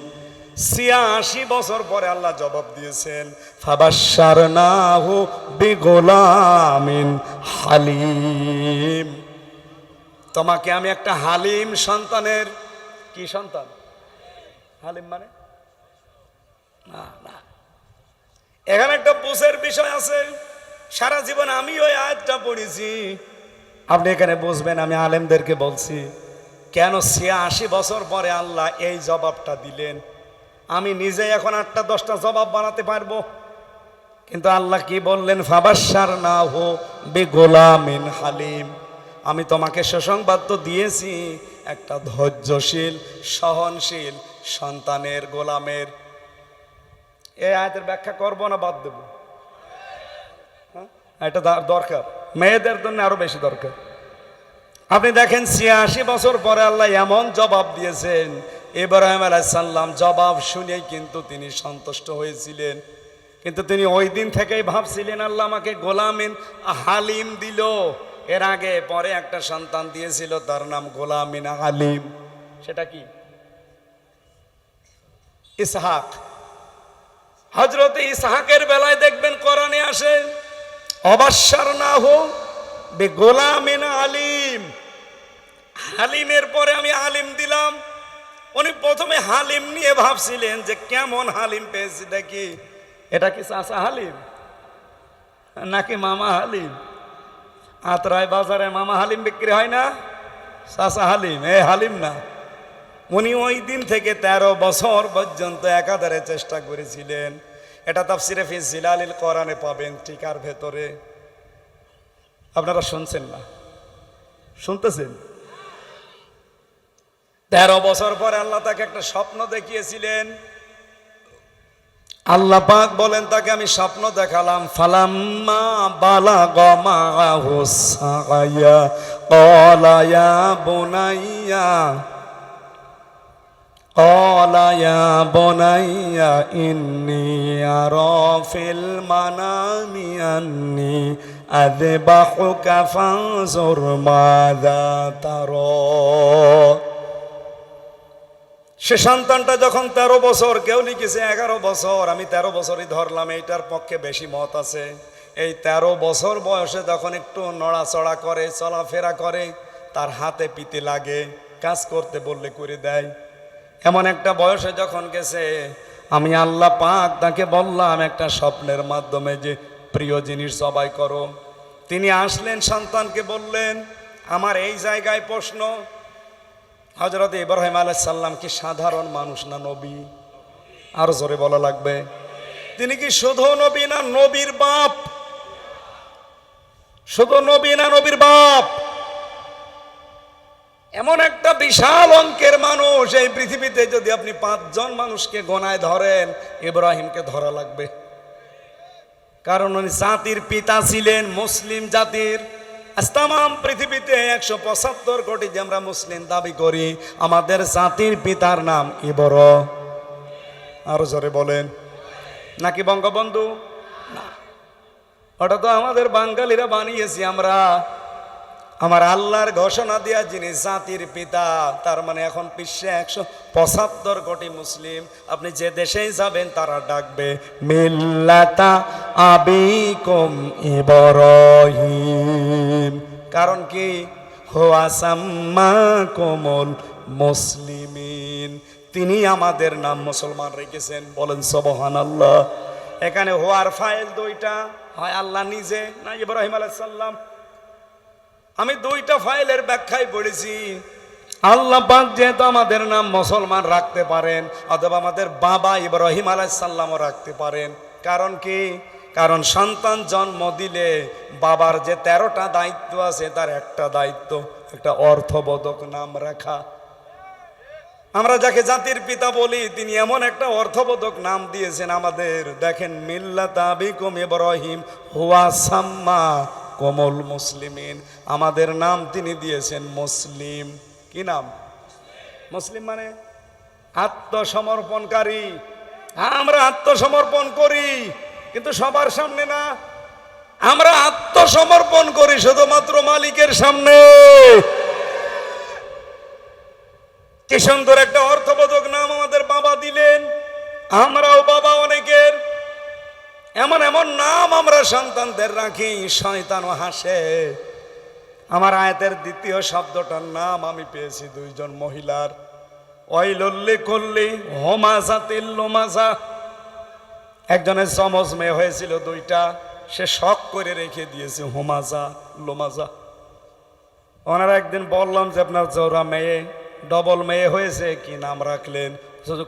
৮৬ বছর পরে আল্লাহ জবাব দিয়েছেন, ফাবাশশারনাহু বিগুলামিন হালিম। তোমাকে আমি একটা হালিম সন্তানের, কি সন্তান? হালিম মানে না না, এখানে একটা বুঝের বিষয় আছে। সারা জীবন আমি ওই আয়াতটা পড়েছি, আপনি এখানে বুঝবেন। আমি আলেমদেরকে বলছি, কেন ৮৬ বছর পরে আল্লাহ এই জবাবটা দিলেন। আমি নিজে এখন ৮টা 10টা জবাব বানাতে পারবো, কিন্তু আল্লাহ কি বললেন? ফাবাশশারনাহু বিগুলামিন হালিম। আমি তোমাকে সুসংবাদ তো দিয়েছি একটা ধৈর্যশীল সহনশীল সন্তানের, গোলামের। এই আয়াতের ব্যাখ্যা করবো না বাদ দেব? এটা দরকার, মেয়েদের জন্য আরো বেশি দরকার। আপনি দেখেন ৮৬ বছর পরে আল্লাহ এমন জবাব দিয়েছেন। ইব্রাহিম আলাইহিস সালাম জবাব শুনেই কিন্তু তিনি সন্তুষ্ট হয়েছিলেন, কিন্তু তিনি ওই দিন থেকেই ভাবছিলেন আল্লাহ আমাকে গোলামিন হালিম দিল। এর আগে পরে একটা সন্তান দিয়েছিল, তার নাম গোলামিন হালিম। সেটা কি? ইসহাক। হযরত ইসহাকের বেলায় দেখবেন কোরআনে আসে, অবাশশারনাহু বিগুলামিন হালিম। হালিমের পরে আমি হালিম দিলাম। উনি প্রথমে হালিম নিয়ে ভাবছিলেন যে কেমন হালিম পেয়েছি দেখি, এটা কি চাচা হালিম নাকি মামা হালিম? আতরায় বাজারে মামা হালিম বিক্রি হয় না, চাচা হালিম, এ হালিম না। উনি ওই দিন থেকে 13 বছর পর্যন্ত একাধারে চেষ্টা করেছিলেন। এটা তাফসিরে ফি জিলালিল কোরআনে পাবেন, টিকার ভেতরে। আপনারা শুনছেন না? শুনতেছেন? 13 বছর পরে আল্লাহ তাকে একটা স্বপ্ন দেখিয়েছিলেন। আল্লাহ পাক বলেন, তাকে আমি স্বপ্ন দেখালাম, ফালাম্মা বালাগা মাআহু সাআয়া ক্বালা ইয়া বুনাইয়া ক্বালা ইয়া বুনাইয়া ইন্নী আরা ফিল মানামি আন্নী আযবাহুকা ফানজুর মাযা তারা। সে সন্তানটা যখন 13 বছর, কেউ লিখেছে 11 বছর, আমি 13 বছরই ধরলাম, এইটার পক্ষে বেশি মত আছে। এই 13 বছর বয়সে যখন একটু নড়াচড়া করে, চলাফেরা করে, তার হাতে পিতে লাগে, কাজ করতে বললে করে দেয়। এমন একটা বয়সে যখন গেছে, আমি আল্লাহ পাক তাকে বললাম একটা স্বপ্নের মাধ্যমে যে প্রিয় জিনিস জবাই করো। তিনি আসলেন, সন্তানকে বললেন। আমার এই জায়গায় প্রশ্ন, হযরত ইব্রাহিম আলাইহিস সালাম কি সাধারণ মানুষ না নবী? আরো জোরে বলা লাগবে। তিনি কি শুধু নবী না নবীর বাপ? শুধু নবী না নবীর বাপ? এমন একটা বিশাল অঙ্কের মানুষ এই পৃথিবীতে যদি আপনি 5 জন মানুষকে গোনায় ধরেন, ইব্রাহিমকে ধরা লাগবে। কারণ উনি জাতির পিতা ছিলেন, মুসলিম জাতির। আজ তামাম পৃথিবীতে 175 কোটি যে আমরা মুসলিম দাবি করি, আমাদের জাতির পিতার নাম আরো জোরে বলেন, নাকি বঙ্গবন্ধু? না, ওটা তো আমাদের বাঙালিরা বানিয়েছি আমরা। আমার আল্লাহর ঘোষণা দিয়া যিনি জাতির পিতা, তার মানে এখন বিশ্বে 175 কোটি মুসলিম। আপনি যে দেশেই যাবেন তারা ডাকবে মিল্লাতা আবিকুম ইব্রাহিম। কারণ কি? হুয়া সাম্মাকুমুল মুসলিমিন, তিনি আমাদের নাম মুসলমান রেখেছেন। বলেন সুবহানাল্লাহ। এখানে হওয়ার ফাইল দুইটা, হয় আল্লাহ নিজে না ইব্রাহিম আলাইহিস সালাম। আমি দুইটা ফাইলের ব্যাখ্যায় পড়েছি। আল্লাহ পাক যেহেতু আমাদের নাম মুসলমান রাখতে পারেন, অথবা আমাদের বাবা ইব্রাহিম আলাইহিস সালামও রাখতে পারেন। কারণ কি? কারণ সন্তান জন্ম দিলে বাবার যে 13টা দায়িত্ব আছে, তার একটা দায়িত্ব একটা অর্থবোধক নাম রাখা। আমরা যাকে জাতির পিতা বলি, তিনি এমন একটা অর্থবোধক নাম দিয়েছেন আমাদের। দেখেন, মিল্লাতা আবিকুম ইব্রাহিম হুয়া সাম্মা কমল মুসলিমিন, আমাদের নাম তিনি দিয়েছেন মুসলিম। কি নাম? মুসলিম মানে আত্মসমর্পণকারী। আমরা আত্মসমর্পণ করি, কিন্তু সবার সামনে না। আমরা আত্মসমর্পণ করি শুধুমাত্র মালিকের সামনে। কি সুন্দর একটা অর্থবোধক নাম আমাদের বাবা দিলেন। আমরাও বাবা অনেকের। এমন এমন নাম আমরা সন্তানদের রাখি, শয়তানও হাসে। আমার আয়াতের দ্বিতীয় শব্দটার নাম আমি পেয়েছি 2 জন মহিলার। ওয়াইলুল কুল্লি হুমাযাতিল লুমাযা। একজনের যমজ মেয়ে হয়েছিল 2টা, সে শখ করে রেখে দিয়েছে হুমাযা লুমাযা। ওনারা একদিন বললাম যে আপনার জোড়া মেয়ে, ডবল মেয়ে হয়েছে, কি নাম রাখলেন?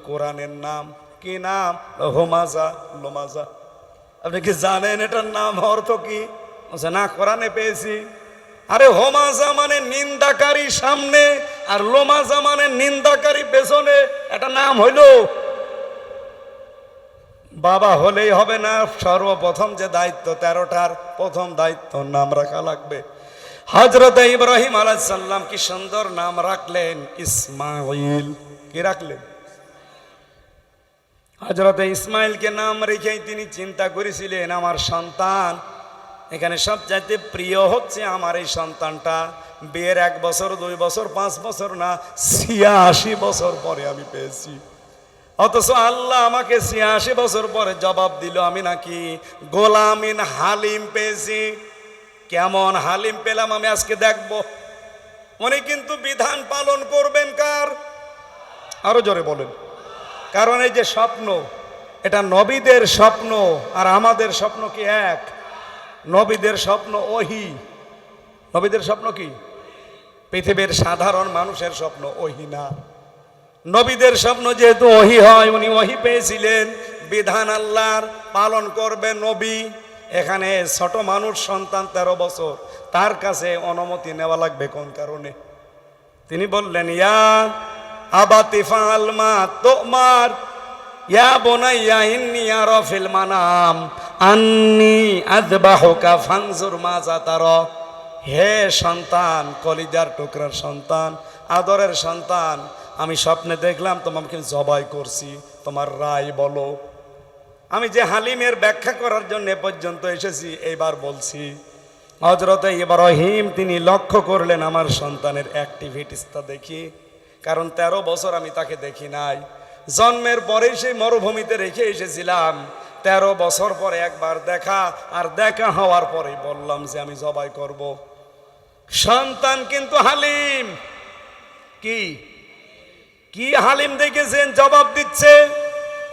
কোরআনের নাম। কি নাম? হুমাযা লুমাযা। আপনি কি জানেন এটার নাম অর্থ কি? না, কোরআনে পেয়েছি। আরে হুমাযা মানে নিন্দাকারী সামনে, আর লুমাযা মানে নিন্দাকারী পেছনে। এটা নাম হইল? বাবা হলেই হবে না, সর্বপ্রথম যে দায়িত্ব 13টার প্রথম দায়িত্ব নাম রাখা লাগবে। হযরত ইব্রাহিম আলাইহিস সালাম কি সুন্দর নাম রাখলেন, ইসমাঈল। কি রাখলেন? হযরত ইসমাঈলকে নাম রেখেই তিনি চিন্তা করেছিলেন, আমার সন্তান, এখানে সবচাইতে প্রিয় হচ্ছে আমার এই সন্তানটা। বিয়ের 1 বছর 2 বছর 5 বছর না, 86 বছর পরে আমি পেয়েছি। অথচ আল্লাহ আমাকে 86 বছর পরে জবাব দিল আমি নাকি গোলামিন হালিম পেয়েছি। কেমন হালিম পেলাম আমি আজকে দেখব। উনি কিন্তু বিধান পালন করবেন কার? আরো জোরে বলেন। কারণ এই যে স্বপ্ন, এটা নবীদের স্বপ্ন আর আমাদের স্বপ্ন কি এক? নবীদের স্বপ্ন ওহী। নবীদের স্বপ্ন কি? পৃথিবীর সাধারণ মানুষের স্বপ্ন ওহী না। নবীদের স্বপ্ন যেহেতু ওহী হয়, উনি ওহী পেয়েছিলেন, বিধান আল্লাহর পালন করবে নবী। এখানে ছোট মানুষ সন্তান 13 বছর, তার কাছে অনুমতি নেওয়া লাগবে কোন কারণে? তিনি বললেন, ইয়া আবাতি ফাল মা তুমার ইয়া বুনাইয়া ইন্নী আরা ফিল মানাম আন্নী আযবাহুকা ফানজুর মাযা তারা। হে সন্তান, কলিজার টুকরার সন্তান, আদরের সন্তান, আমি স্বপ্নে দেখলাম তোমাকে জবাই করছি, তোমার রায় বলো। আমি যে হালিমের ব্যাখ্যা করার জন্য এ পর্যন্ত এসেছি, এইবার বলছি। হযরত ইব্রাহিম তিনি লক্ষ্য করলেন আমার সন্তানের অ্যাক্টিভিটিসটা দেখি। কারণ 13 বছর আমি তাকে দেখি নাই। জন্মের পরেই সেই মরুভূমিতে রেখে এসেছিলাম। 13 বছর পরে একবার দেখা, আর দেখা হওয়ার পরেই বললাম যে আমি জবাই করব। সন্তান কিন্তু হালিম। কি কি হালিম দেখেছেন? জবাব দিচ্ছে,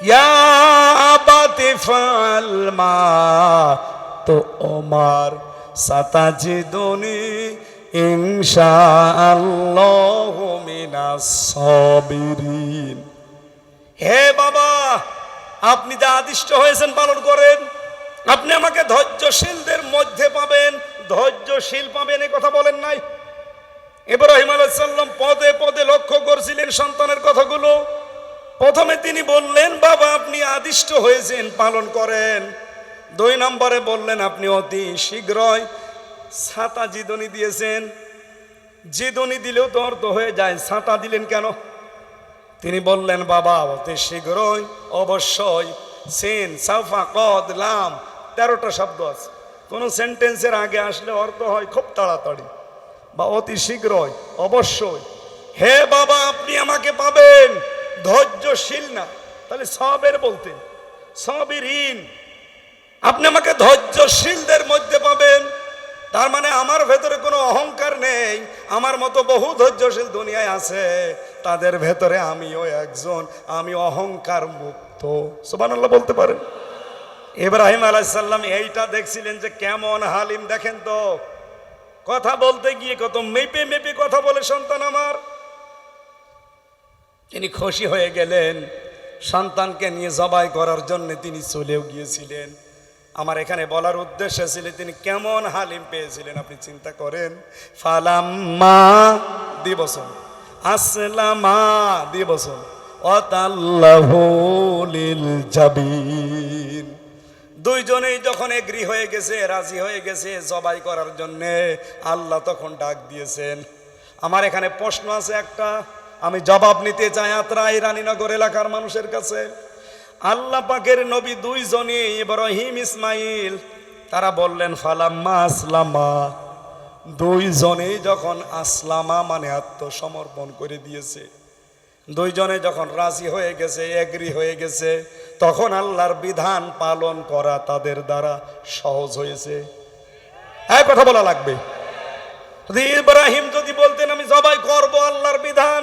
ইয়া আবাতি ফাল মা তুমার সাতাজিদুনি ইনশাআল্লাহু মিনাস সাবিরিন। হে বাবা, আপনি যা আদিষ্ট হয়েছেন পালন করেন। আপনি আমাকে ধৈর্যশীলদের মধ্যে পাবেন, ধৈর্যশীল পাবেন, এ কথা বলেন নাই? ইব্রাহিম আলাইহিস সালাম পদে পদে লক্ষ্য করছিলেন সন্তানের কথাগুলো। প্রথমে তিনি বললেন, বাবা আপনি আদিষ্ট হয়েছেন পালন করেন। 2 নম্বরে বললেন, আপনি অতি শীঘ্রই ছাতা জিদনি দিয়েছেন। জিদনি দিলেও তো অর্থ হয়ে যায়, ছাতা দিলেন কেন? তিনি বললেন, বাবা অতি শীঘ্রই, অবশ্যই, সিন সাফা কদ লাম 13টা শব্দ আছে। কোন সেন্টেন্সের আগে আসলে অর্থ হয় খুব তাড়াতাড়ি বা অতি শীঘ্রই, অবশ্যই। হে বাবা আপনি আমাকে পাবেন, ধৈর্যশীল না, তাহলে সবের বলতেন, সবিরিন, আপনি আমাকে ধৈর্যশীলদের মধ্যে পাবেন। তার মানে আমার ভেতরে কোনো অহংকার নেই, আমার মতো বহু ধৈর্যশীল দুনিয়ায় আছে, তাদের ভেতরে আমিও একজন, আমি অহংকার মুক্ত। সুবহানাল্লাহ বলতে পারেন? ইব্রাহিম আলাইহিস সালাম এইটা দেখছিলেন যে কেমন হালিম, দেখেন তো, কথা বলতে গিয়ে কত মেপে মেপে কথা বলে সন্তান আমার। তিনি খুশি হয়ে গেলেন, সন্তানকে নিয়ে জবাই করার জন্য তিনি চলেও গিয়েছিলেন। আমার এখানে বলার উদ্দেশ্য ছিল তিনি কেমন হালিম পেয়েছিলেন আপনি চিন্তা করেন। ফালাম্মা দিবসন আসলামা দিবসন ওয়াতাল্লাহু লিল জাবিন, দুইজনেই যখন এগ্রি হয়ে গেছে, রাজি হয়ে গেছে জবাই করার জন্যে, আল্লাহ তখন ডাক দিয়েছেন। আমার এখানে প্রশ্ন আছে একটা, আমি জবাব নিতে চাই আত্রাই রানীনগর এলাকার মানুষের কাছে। আল্লাহ পাকের নবী দুইজনই, ইব্রাহিম ইসমাইল, তারা বললেন ফালাম্মা আসলামা, দুইজনেই যখন আসলামা মানে আত্মসমর্পণ করে দিয়েছে, দুইজনে যখন রাজি হয়ে গেছে, এগ্রি হয়ে গেছে, তখন আল্লাহর বিধান পালন করা তাদের দ্বারা সহজ হয়েছে। এক কথা বলা লাগবে। ইব্রাহিম যদি বলতেন আমি জবাই করব আল্লাহর বিধান,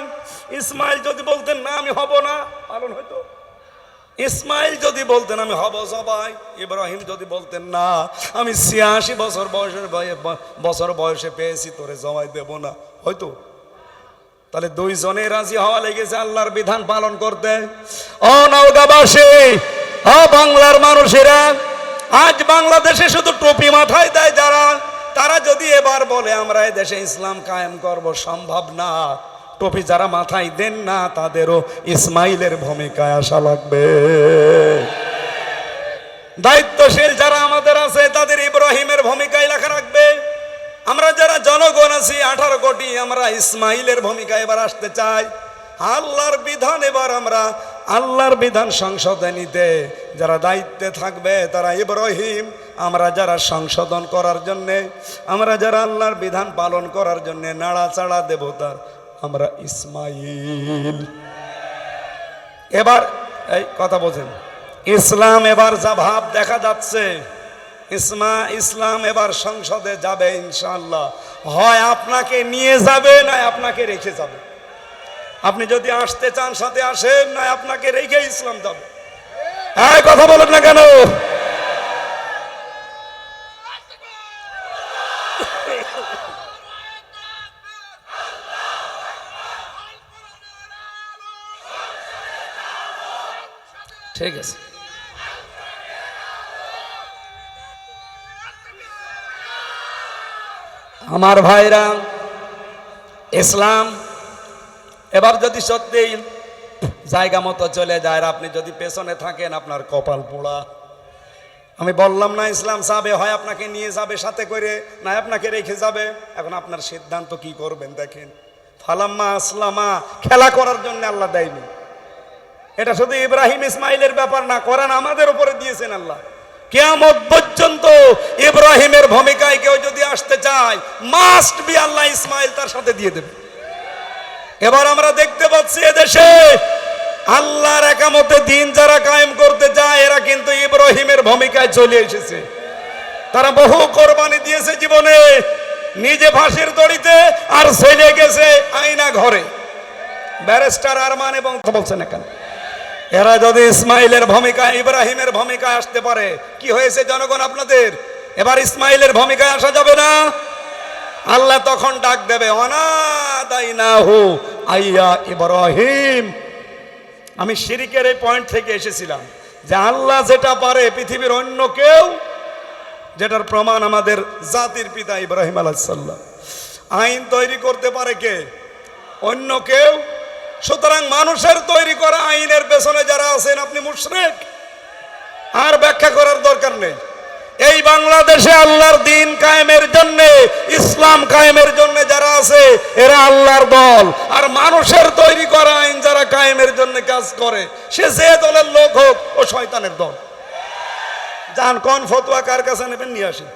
ইসমাইল যদি বলতেন না আমি হব না, পালন হয়তো। ইসমাইল যদি বলতেন আমি হব জবাই, ইব্রাহিম যদি বলতেন না আমি 86 বছর বয়সে পেয়েছি তোরে জবাই দেব না, হয়তো। তাহলে দুইজনে রাজি হওয়া লেগেছে আল্লাহর বিধান পালন করতে। ও নওগাঁবাসী, ও বাংলার মানুষেরা, আজ বাংলাদেশে শুধু টুপি মাথায় দেয় যারা, তারা যদি এবার বলে আমরা এই দেশে ইসলাম কায়েম করব, সম্ভব না। টুপি যারা মাথায় দেন না তাদেরও ইসমাইলের ভূমিকায় আসা লাগবে। দায়িত্বশীল যারা আমাদের আছে তাদের ইব্রাহিমের ভূমিকায় লেখা রাখবে। আমরা যারা জনগণ আছি 18 কোটি, আমরা ইসমাইলের ভূমিকায় এবার আসতে চাই। আল্লাহর বিধান এবার আমরা আল্লাহর বিধান সংসদে নিতে যারা দায়িত্বে থাকবে তারা ইব্রাহিম, আমরা যারা সংশোধন করার জন্যে, আমরা যারা আল্লাহর বিধান পালন করার জন্যে নাড়াচাড়া দেব তার আমরা ইসমাইল। এবার এই কথা বোঝেন, ইসলাম এবার যা ভাব দেখা যাচ্ছে, ইসলাম এবার সংসদে যাবে ইনশাআল্লাহ। হয় আপনাকে নিয়ে যাবে না আপনাকে রেখে যাবে। আপনি যদি আসতে চান সাথে আসেন, না আপনাকে রেখে ইসলাম যাবে। এই কথা বলেন না কেন? ঠিক আছে, আমার ভাইরা, ইসলাম এবার যদি সত্যি জায়গা মতো চলে যায়, আপনি যদি পেছনে থাকেন আপনার কপাল পোড়া। আমি বললাম না ইসলাম যাবে, হয় আপনাকে নিয়ে যাবে সাথে করে, না আপনাকে রেখে যাবে। এখন আপনার সিদ্ধান্ত কি করবেন দেখেন। ফালাম্মা আসলামা খেলা করার জন্য আল্লাহ দেয়নি, এটা শুধু ইব্রাহিম ইসমাইলের ব্যাপার না, কোরআন আমাদের উপরে দিয়েছেন আল্লাহ। কিয়ামত পর্যন্ত ইব্রাহিমের ভূমিকায় কেউ যদি আসতে চায়, মাস্ট বি আল্লাহ ইসমাইল তার সাথে দিয়ে দেবে। এবার আমরা দেখতে পাচ্ছি এদেশে আল্লাহর একামতে দিন যারা কায়েম করতে চায় এরা কিন্তু ইব্রাহিমের ভূমিকায় চলে এসেছে। তারা বহু কোরবানি দিয়েছে জীবনে, নিজে ফাঁসির দড়িতে আর ছেলে গেছে আয়না ঘরে। ব্যারিস্টার আরমান এবং বলছেন এখানে, এরা যদি ইসমাইলের ভূমিকায় ইব্রাহিমের ভূমিকায় আসতে পারে, কি হয়েছে জনগণ আপনাদের? এবার ইসমাইলের ভূমিকায় আসা যাবে না। আল্লাহ তখন ডাক দেবে, অনাদাইনাহু আইয়া ইব্রাহিম। আমি শিরিকের এই পয়েন্ট থেকে এসেছিলাম, যে আল্লাহ যেটা পারে পৃথিবীর অন্য কেউ, যেটার প্রমাণ আমাদের জাতির পিতা ইব্রাহিম আলাইহিস সালাম। আইন তৈরি করতে পারে কে? অন্য কেউ। সুতরাং মানুষের তৈরি করা আইনের পেছনে যারা আছেন আপনি মুশরিক, আর ব্যাখ্যা করার দরকার নেই। এই বাংলাদেশে আল্লাহর দিন কায়েমের জন্য, ইসলাম কায়েমের জন্য যারা আছে এরা আল্লাহর দল, আর মানুষের তৈরি করা আইন যারা কায়েমের জন্য কাজ করে সে যে দলের লোক হোক ও শয়তানের দল। যান কোন ফতোয়া কার কাছে নেবেন নিয়ে আসেন।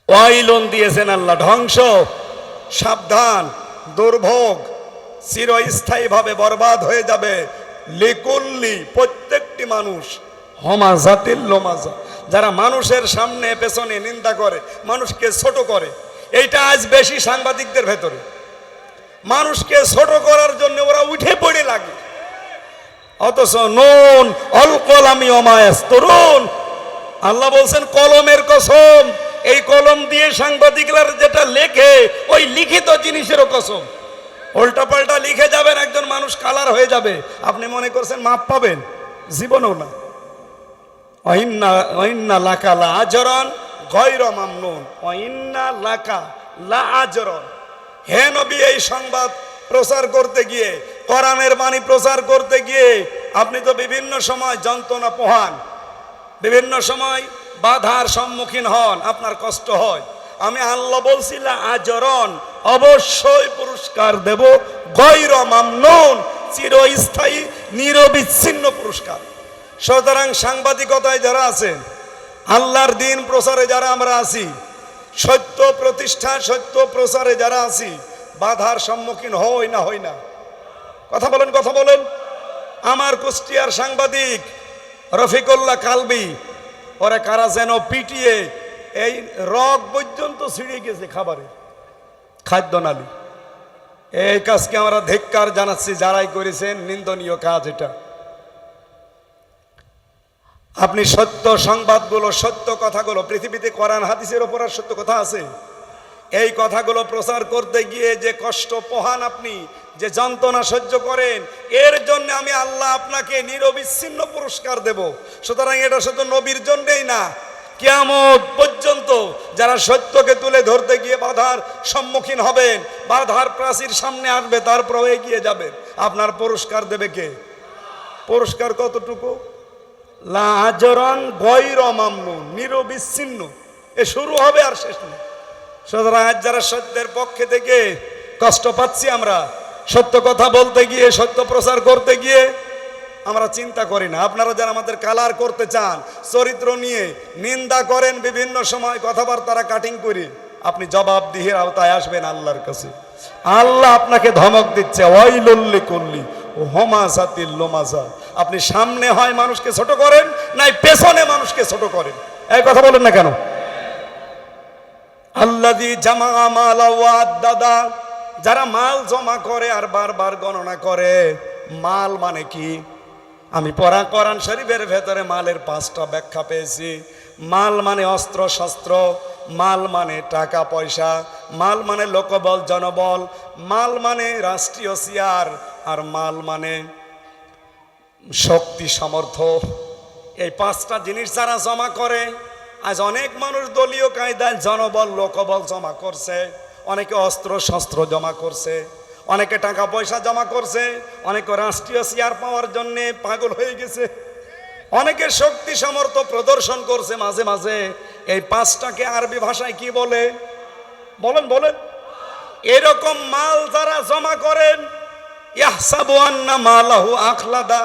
ওয়াইলুন দিয়েছেন আল্লাহ, ধ্বংস, সাবধান, দুর্ভোগ, চিরস্থায়ীভাবে বরবাদ হয়ে যাবে। লিকুল্লি, প্রত্যেকটি মানুষ, হমাজাতিল লোমাজা, যারা মানুষের সামনে পেছনে নিন্দা করে, মানুষকে ছোট করে। এইটা আজ বেশি সাংবাদিকদের ভেতরে। মানুষকে ছোট করার জন্য ওরা উঠে পড়ে লাগে, অথচ নুন অল কলামি ওমায়াস তরুণ, আল্লাহ বলছেন কলমের কসম, এই কলম দিয়ে সাংবাদিকরা যেটা লেখে ওই লিখিত জিনিসেরও কসম। উল্টা পাল্টা লিখে যাবেন, একজন মানুষ কালার হয়ে যাবে, আপনি মনে করছেন মাপ পাবেন? জীবনও না। ওয়াইন্না লাকা লা আজরান গায়রা মামনুন, ওয়াইন্না লাকা লা আজরান। হে নবী, এই সংবাদ প্রচার করতে গিয়ে, কোরআনের বাণী প্রচার করতে গিয়ে আপনি তো বিভিন্ন সময় যন্ত্রণা পোহান, বিভিন্ন সময় বাধার সম্মুখীন হন, আপনার কষ্ট হয়। আমি আল্লাহ বলছিলাম আজরন, অবশ্যই পুরস্কার দেব, গায়রা মামনুন, চিরস্থায়ী নিরবিচ্ছিন্ন পুরস্কার। সুতরাং সাংবাদিকতায় যারা আছেন, আল্লাহর দিন প্রচারে যারা আমরা আছি, সত্য প্রতিষ্ঠা, সত্য প্রচারে যারা আছি, বাধার সম্মুখীন হই না হই না? কথা বলেন, কথা বলেন। আমার কুষ্টিয়ার সাংবাদিক রফিকুল্লাহ কালবি, ওরা কারা যেন পিটিয়ে এই রগ পর্যন্ত ছিঁড়ে গেছে খাবারের, খাদ্য নালী। এই কাজকে আমরা ধিক্কার জানাচ্ছি, যারাই করেছেন, নিন্দনীয় কাজ এটা। আপনি সত্য সংবাদগুলো, সত্য কথাগুলো, পৃথিবীতে কোরআন হাদিসের ওপর আর সত্য কথা আছে, এই কথাগুলো প্রচার করতে গিয়ে যে কষ্ট পোহান আপনি, যে যন্ত্রণা সহ্য করেন, এর জন্য আমি আল্লাহ আপনাকে নিরবিচ্ছিন্ন পুরস্কার দেব। সুতরাং এটা শুধু নবীর জন্যই না, কিয়ামত পর্যন্ত যারা সত্যকে তুলে ধরতে গিয়ে বাধার সম্মুখীন হবেন, বাধার প্রাচীর সামনে আসবে, তারপর এগিয়ে যাবেন, আপনার পুরস্কার দেবে কে? পুরস্কার কতটুকু? লা আজরান গায়রা মামনুন, নিরবিচ্ছিন্ন। এ শুরু হবে আর শেষ নেই। সুতরাং আজ যারা সত্যের পক্ষে থেকে কষ্ট পাচ্ছি, আমরা সত্য কথা বলতে গিয়ে, সত্য প্রচার করতে গিয়ে আমরা চিন্তা করি না। আপনারা যারা আমাদের কালার করতে চান, চরিত্র নিয়ে নিন্দা করেন, বিভিন্ন সময় কথাবার্তারা কাটিং করি, আপনি জবাবদিহির আওতায় আসবেন আল্লাহর কাছে। আল্লাহ আপনাকে ধমক দিচ্ছে, ওয়াইলুল লিকুল্লি হোমাজাতিল লোমাজা। আপনি সামনে হয় মানুষকে ছোট করেন, নাই পেছনে মানুষকে ছোট করেন। এই কথা বলেন না কেন? আল্লাযী জামা মালা ওয়া আদ্দাদা, যারা মাল জমা করে আর বারবার গণনা করে। মাল মানে কি? আমি পড়া কোরআন শরীফের ভেতরে মালের 5টা ব্যাখ্যা পেয়েছি। মাল মানে অস্ত্র শস্ত্র, মাল মানে টাকা পয়সা, মাল মানে লোকবল জনবল, মাল মানে রাষ্ট্রীয় চেয়ার, আর মাল মানে শক্তি সামর্থ্য। এই 5টা জিনিস যারা জমা করে, আজ অনেক মানুষ দলীয় কায়দায় জনবল লোকবল জমা করছে, অনেকে অস্ত্র শস্ত্র জমা করছে, অনেকে টাকা পয়সা জমা করছে, অনেকে রাষ্ট্রীয় চেয়ার পাওয়ার জন্য পাগল হয়ে গেছে, অনেকে শক্তি সামর্থ্য প্রদর্শন করছে মাঝে মাঝে। এই 5টাকে আরবি ভাষায় কি বলে? বলেন বলেন। এরকম মাল যারা জমা করেন, ইয়াহসাবু আন্না মালাহু আখলাদা,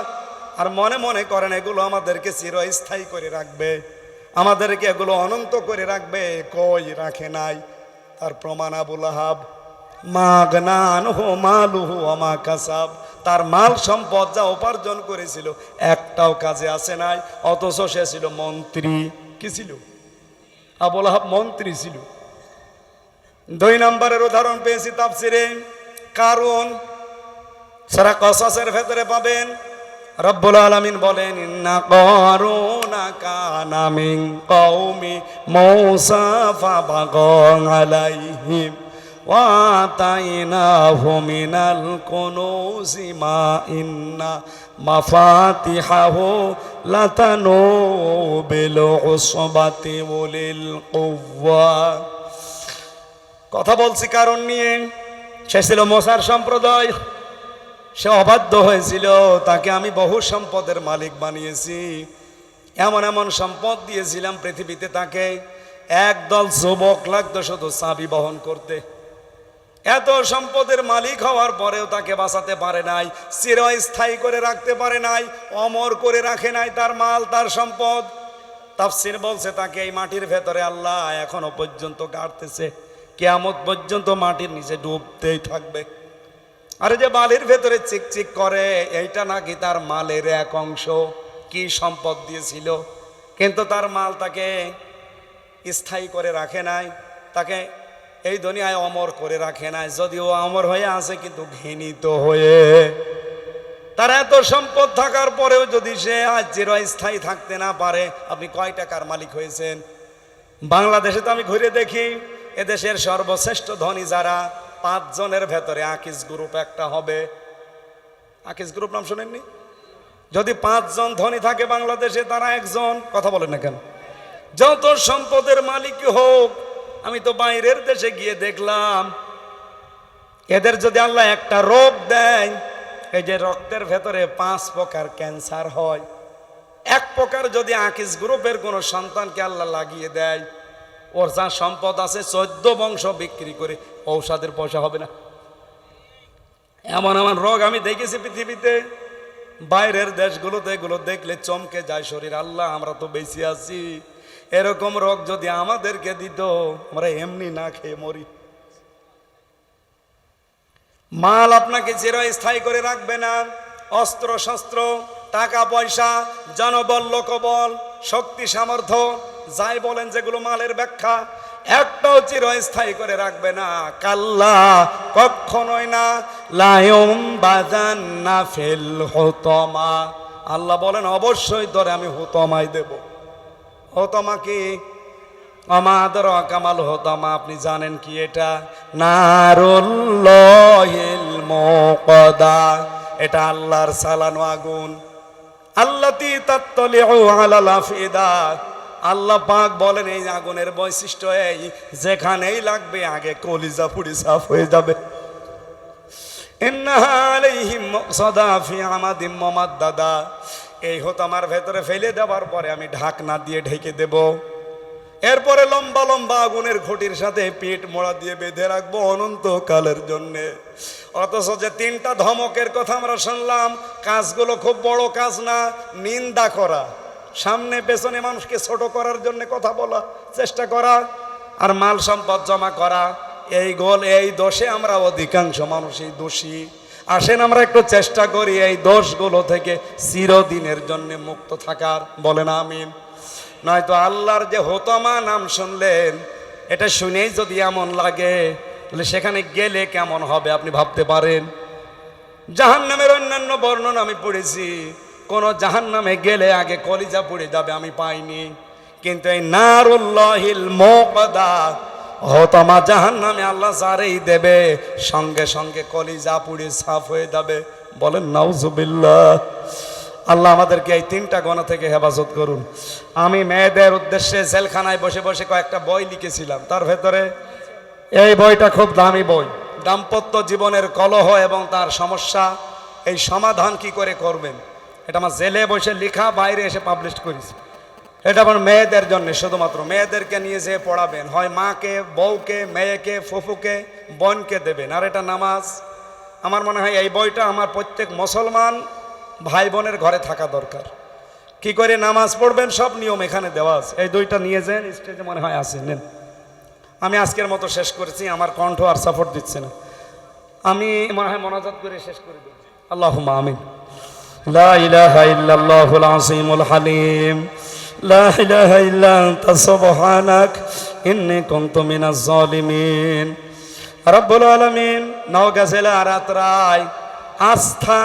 আর মনে মনে করেন এগুলো আমাদেরকে চিরস্থায়ী করে রাখবে, আমাদেরকে এগুলো অনন্ত করে রাখবে। কই রাখে নাই। তার প্রমাণ আবু লাহাব, মাগনা আনহু মালুহু ওয়া মা কাসাব, তার মাল সম্পদ যা উপার্জন করেছিল একটাও কাজে আসে নাই, অথচ সে ছিল মন্ত্রী। কি ছিল? আবু লাহাব মন্ত্রী ছিল। 2 নম্বরের উদাহরণ পেয়েছি তাফসিরে কারুন, সূরা কসসের ভেতরে পাবেন। রব্বুল আলামিন বলেন, ইন্না কারুনা কানা মিন কওমি মূসা ফাবাগা আলাইহিম ওয়া আতাইনাহু মিনাল কুনুজি মা ইন্না মাফাতিহাহু লাতানু বিল উসবাতি উলিল কুওয়া। কথা বলছি কারণ নিয়ে। সে ছিল মোসার সম্প্রদায়, সে অবাধ্য হয়েছিল, তাকে আমি বহু সম্পদের মালিক বানিয়েছি, এমন এমন সম্পদ দিয়েছিলাম পৃথিবীতে, তাকে একদল যুবক লাগতো শুধু চাবি বহন করতে। এত সম্পদের মালিক হওয়ার পরেও তাকে বাঁচাতে পারে নাই, চিরস্থায়ী করে রাখতে পারে নাই, অমর করে রাখে নাই তার মাল, তার সম্পদ। তাফসীর বলছে তাকে এই মাটির ভেতরে আল্লাহ এখনো পর্যন্ত গাড়তেছে, কিয়ামত পর্যন্ত মাটির নিচে ডুবতেই থাকবে। আরে যে বালির ভেতরে চিকচিক করে, এইটা নাকি তার মালের এক অংশ। কি সম্পদ দিয়েছিল, কিন্তু তার মাল তাকে স্থায়ী করে রাখে নাই, তাকে এই দুনিয়ায় অমর করে রাখে নাই। যদিও অমর হয়ে আছে কিন্তু ঘৃণিত হয়ে। তার এত সম্পদ থাকার পরেও যদি সে আজ চিরস্থায়ী থাকতে না পারে, আপনি কয় টাকার মালিক হয়েছেন? বাংলাদেশে তো আমি ঘুরে দেখি, এদেশের সর্বশ্রেষ্ঠ ধনী যারা, 5 জনের ভেতরে আকিজ গ্রুপ একটা হবে। আকিজ গ্রুপ নাম শোনেননি? যদি 5 জন ধনী থাকে বাংলাদেশে, তারা একজন। কথা বলেন না কেন? যত সম্পদের মালিক হোক, আমি তো বাইরের দেশে গিয়ে দেখলাম, এদের যদি আল্লাহ একটা রোগ দেয়, এই যে রক্তের ভেতরে 5 প্রকার ক্যান্সার হয়, এক প্রকার যদি আকিজ গ্রুপের কোনো সন্তানকে আল্লাহ লাগিয়ে দেয়, ওর যা সম্পদ আছে 14 বংশ বিক্রি করে ঔষধের পয়সা হবে না। এমন এমন রোগ আমি দেখেছি পৃথিবীতে, বাইরের দেশগুলোতে, এগুলো দেখলে চমকে যায় শরীর। আল্লাহ, আমরা তো বেঁচে আছি, এরকম রোগ যদি আমাদেরকে দিত, আমরা এমনি না খেয়ে মরি। মাল আপনাকে চিরস্থায়ী করে রাখবে না। অস্ত্র শস্ত্র, টাকা পয়সা, জনবল, লোকবল, শক্তি সামর্থ্য, যাই বলেন যেগুলো মালের ব্যাখ্যা, একটাও চিরস্থায়ী করে রাখবে না। কাল্লা, কখনোই না। লায়ুম বাজান্না ফিল হুতমা। আল্লাহ বলেন অবশ্যই ধরে আমি হুতমায় দেব। হুতমা কি? আমাদের কামাল হুতমা, আপনি জানেন কি এটা? নারুল্লাহিল মুকদা, এটা আল্লাহর চালানো আগুন। আল্লাতী তাত্তালিউ আলাল আফিদা। আল্লাহ পাক বলেন এই আগুনের বৈশিষ্ট্য এই, যেখানেই লাগবে আগে কলিজা পুড়ি সাফ হয়ে যাবে। ইন্নাহা আলাইহিম মুসাদা ফি আমাদিম মুমাদ্দাদা। এই হুতমার ভেতরে ফেলে দেওয়ার পরে আমি ঢাকনা দিয়ে ঢেকে দেব। এরপরে লম্বা লম্বা আগুনের ঘটির সাথে পেট মোড়া দিয়ে বেঁধে রাখবো অনন্তকালের জন্যে। অথচ যে 3টা ধমকের কথা আমরা শুনলাম, কাজগুলো খুব বড় কাজ না। নিন্দা করা, সামনে পেছনে মানুষকে ছোট করার জন্য কথা বলা, চেষ্টা করা, আর মাল সম্পদ জমা করা, এই দোষে আমরা অধিকাংশ মানুষই দোষী। আসেন আমরা একটু চেষ্টা করি এই দোষগুলো থেকে চিরদিনের জন্য মুক্ত থাকার। বলেন আমিন। নয়তো আল্লাহর যে হুতমা নাম শুনলেন, এটা শুনেই যদি এমন লাগে, তাহলে সেখানে গেলে কেমন হবে আপনি ভাবতে পারেন। জাহান্নামের অন্যান্য বর্ণনা আমি পড়েছি, কোন জাহান্নামে গেলে আগে কলিজা পুড়ে যাবে আমি পাইনি, কিন্তু এই নারুল্লাহিল মুকদা, হুতমা জাহান্নামে আল্লাহ যারেই দেবে, সঙ্গে সঙ্গে কলিজা পুড়ে সাফ হয়ে যাবে। বলেন নাউজুবিল্লাহ। আল্লাহ আমাদেরকে এই 3টা গুনাহ থেকে হেফাজত করুন। আমি মেয়েদের উদ্দেশ্যে জেলখানায় বসে বসে কয়েকটা বই লিখেছিলাম, তার ভেতরে এই বইটা খুব দামি বই, দাম্পত্য জীবনের কলহ এবং তার সমস্যা, এই সমাধান কি করে করবেন, এটা আমার জেলে বসে লেখা, বাইরে এসে পাবলিশ করেছি। এটা আমার মেয়েদের জন্য, শুধুমাত্র মেয়েদেরকে নিয়ে যেয়ে পড়াবেন, হয় মাকে, বউকে, মেয়েকে, ফুফুকে, বোনকে দেবেন। আর এটা নামাজ, আমার মনে হয় এই বইটা আমার প্রত্যেক মুসলমান ভাই বোনের ঘরে থাকা দরকার। কি করে নামাজ পড়বেন সব নিয়ম এখানে দেওয়া আছে। এই 2টা নিয়ে যান, স্টেজে মনে হয় আছে, নেন। আমি আজকের মতো শেষ করেছি, আমার কণ্ঠ আর সাপোর্ট দিচ্ছে না, আমি মনে হয় মোনাজাত করে শেষ করে দিই। আল্লাহুম্মা আমিন। লা ইলাহা ইল্লাল্লাহুল আযীমুল হালিম, লা ইলাহা ইল্লা আনতা সুবহানাক ইন্নী কুনতু মিনাজ জালিমিন। রব্বুল আলামিন, নওগাঁ জেলা আরাতরায় আস্থা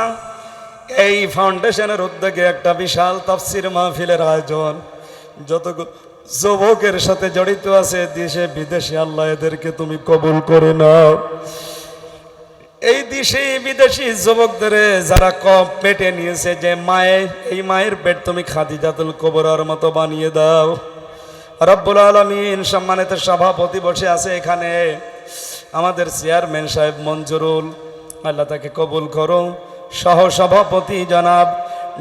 এই ফাউন্ডেশনের উদ্যোগে একটা বিশাল তাফসীর মাহফিলের আয়োজন। যত যুবকের সাথে জড়িত আছে দেশে বিদেশে, আল্লাহ এদেরকে তুমি কবুল করে নাও। এই দেশি বিদেশি যুবকদের যারা কপ পেটে নিয়েছে, যে মায়ের এই মায়ের পেট তুমি খাদিজাতুল কুবরার মতো বানিয়ে দাও। রব্বুল আলামিন সম্মানিত সভাপতি বসে আছে এখানে, আমাদের চেয়ারম্যান সাহেব মঞ্জুরুল, আল্লাহ তাকে কবুল করো। সহ সভাপতি জনাব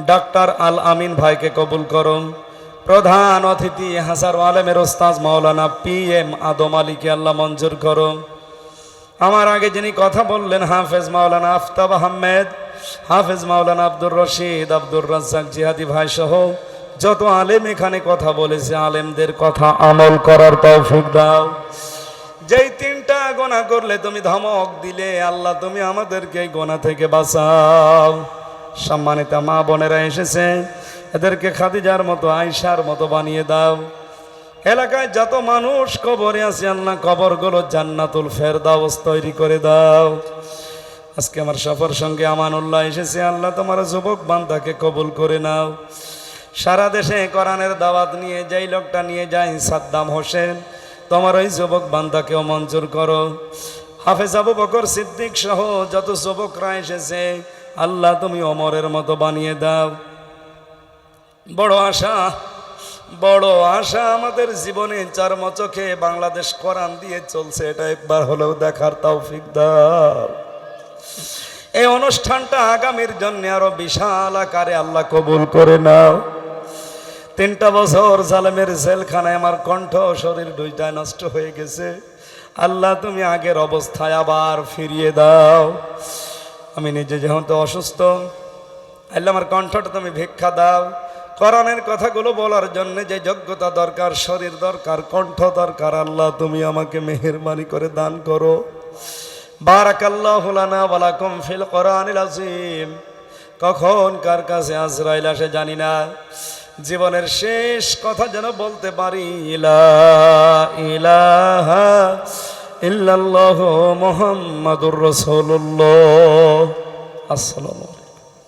ডাক্তার আল আমিন ভাইকে কবুল করো। প্রধান অতিথি হাসার আলমের ওস্তাজ মাওলানা PM আদম আলীকে আল্লাহ মঞ্জুর করো। আমার আগে যিনি কথা বললেন হাফেজ মাওলানা আফতাব আহমেদ, হাফেজ মাওলানা আব্দুর রশিদ, আব্দুর রাজ্জাক জিহাদি ভাই সহ যত আলেম এখানে কথা বলেছে, আলেমদের কথা আমল করার তৌফিক দাও। যেই তিনটা গোনা করলে তুমি ধমক দিলে, আল্লাহ তুমি আমাদেরকে এই গোনা থেকে বাঁচাও। সম্মানিত মা বোনেরা এসেছে, এদেরকে খাদিজার মতো আয়েশার মতো বানিয়ে দাও। এলাকায় যত মানুষ কবরে আছে, আল্লাহ কবরগুলো জান্নাতুল ফেরদাউস তৈরি করে দাও। আজকে আমার সফর সঙ্গে আমানুল্লাহ এসেছে, আল্লাহ তোমার যুবক বান্দাকে কবুল করে নাও। সারা দেশে কোরআনের দাওয়াত নিয়ে যেই লোকটা নিয়ে যায় সাদ্দাম হোসেন, তোমার ওই যুবক বান্দাকেও মঞ্জুর করো। হাফেজ আবু বকর সিদ্দিক সহ যত যুবকরা এসেছে, আল্লাহ তুমি ওমরের মতো বানিয়ে দাও। বড় আশা আমাদের জীবনে, চর্মচোখে বাংলাদেশ কোরআন দিয়ে চলছে, এটা একবার হলেও দেখার তৌফিক দাও। এই অনুষ্ঠানটা আগামীর জন্য আরো বিশাল আকারে আল্লাহ কবুল করে নাও। 3টা বছর জালেমের জেলখানায় আমার কণ্ঠ শরীর দুইটায় নষ্ট হয়ে গেছে, আল্লাহ তুমি আগের অবস্থায় আবার ফিরিয়ে দাও। আমি নিজে যেহেতু অসুস্থ, আল্লাহ আমার কণ্ঠটা তুমি ভিক্ষা দাও। কোরআনের কথাগুলো বলার জন্য যে যোগ্যতা দরকার, শরীর দরকার, কণ্ঠ দরকার, আল্লাহ তুমি আমাকে মেহেরবানি করে দান করো। বারাকাল্লাহু লানা ওয়া লাকুম ফিল কোরআনিল আযীম। কখন কার কাছে আজরাইল আসে জানি না, জীবনের শেষ কথা যেন বলতে পারি, লা ইলাহা ইল্লাল্লাহু মুহাম্মাদুর রাসূলুল্লাহ। আসসালামু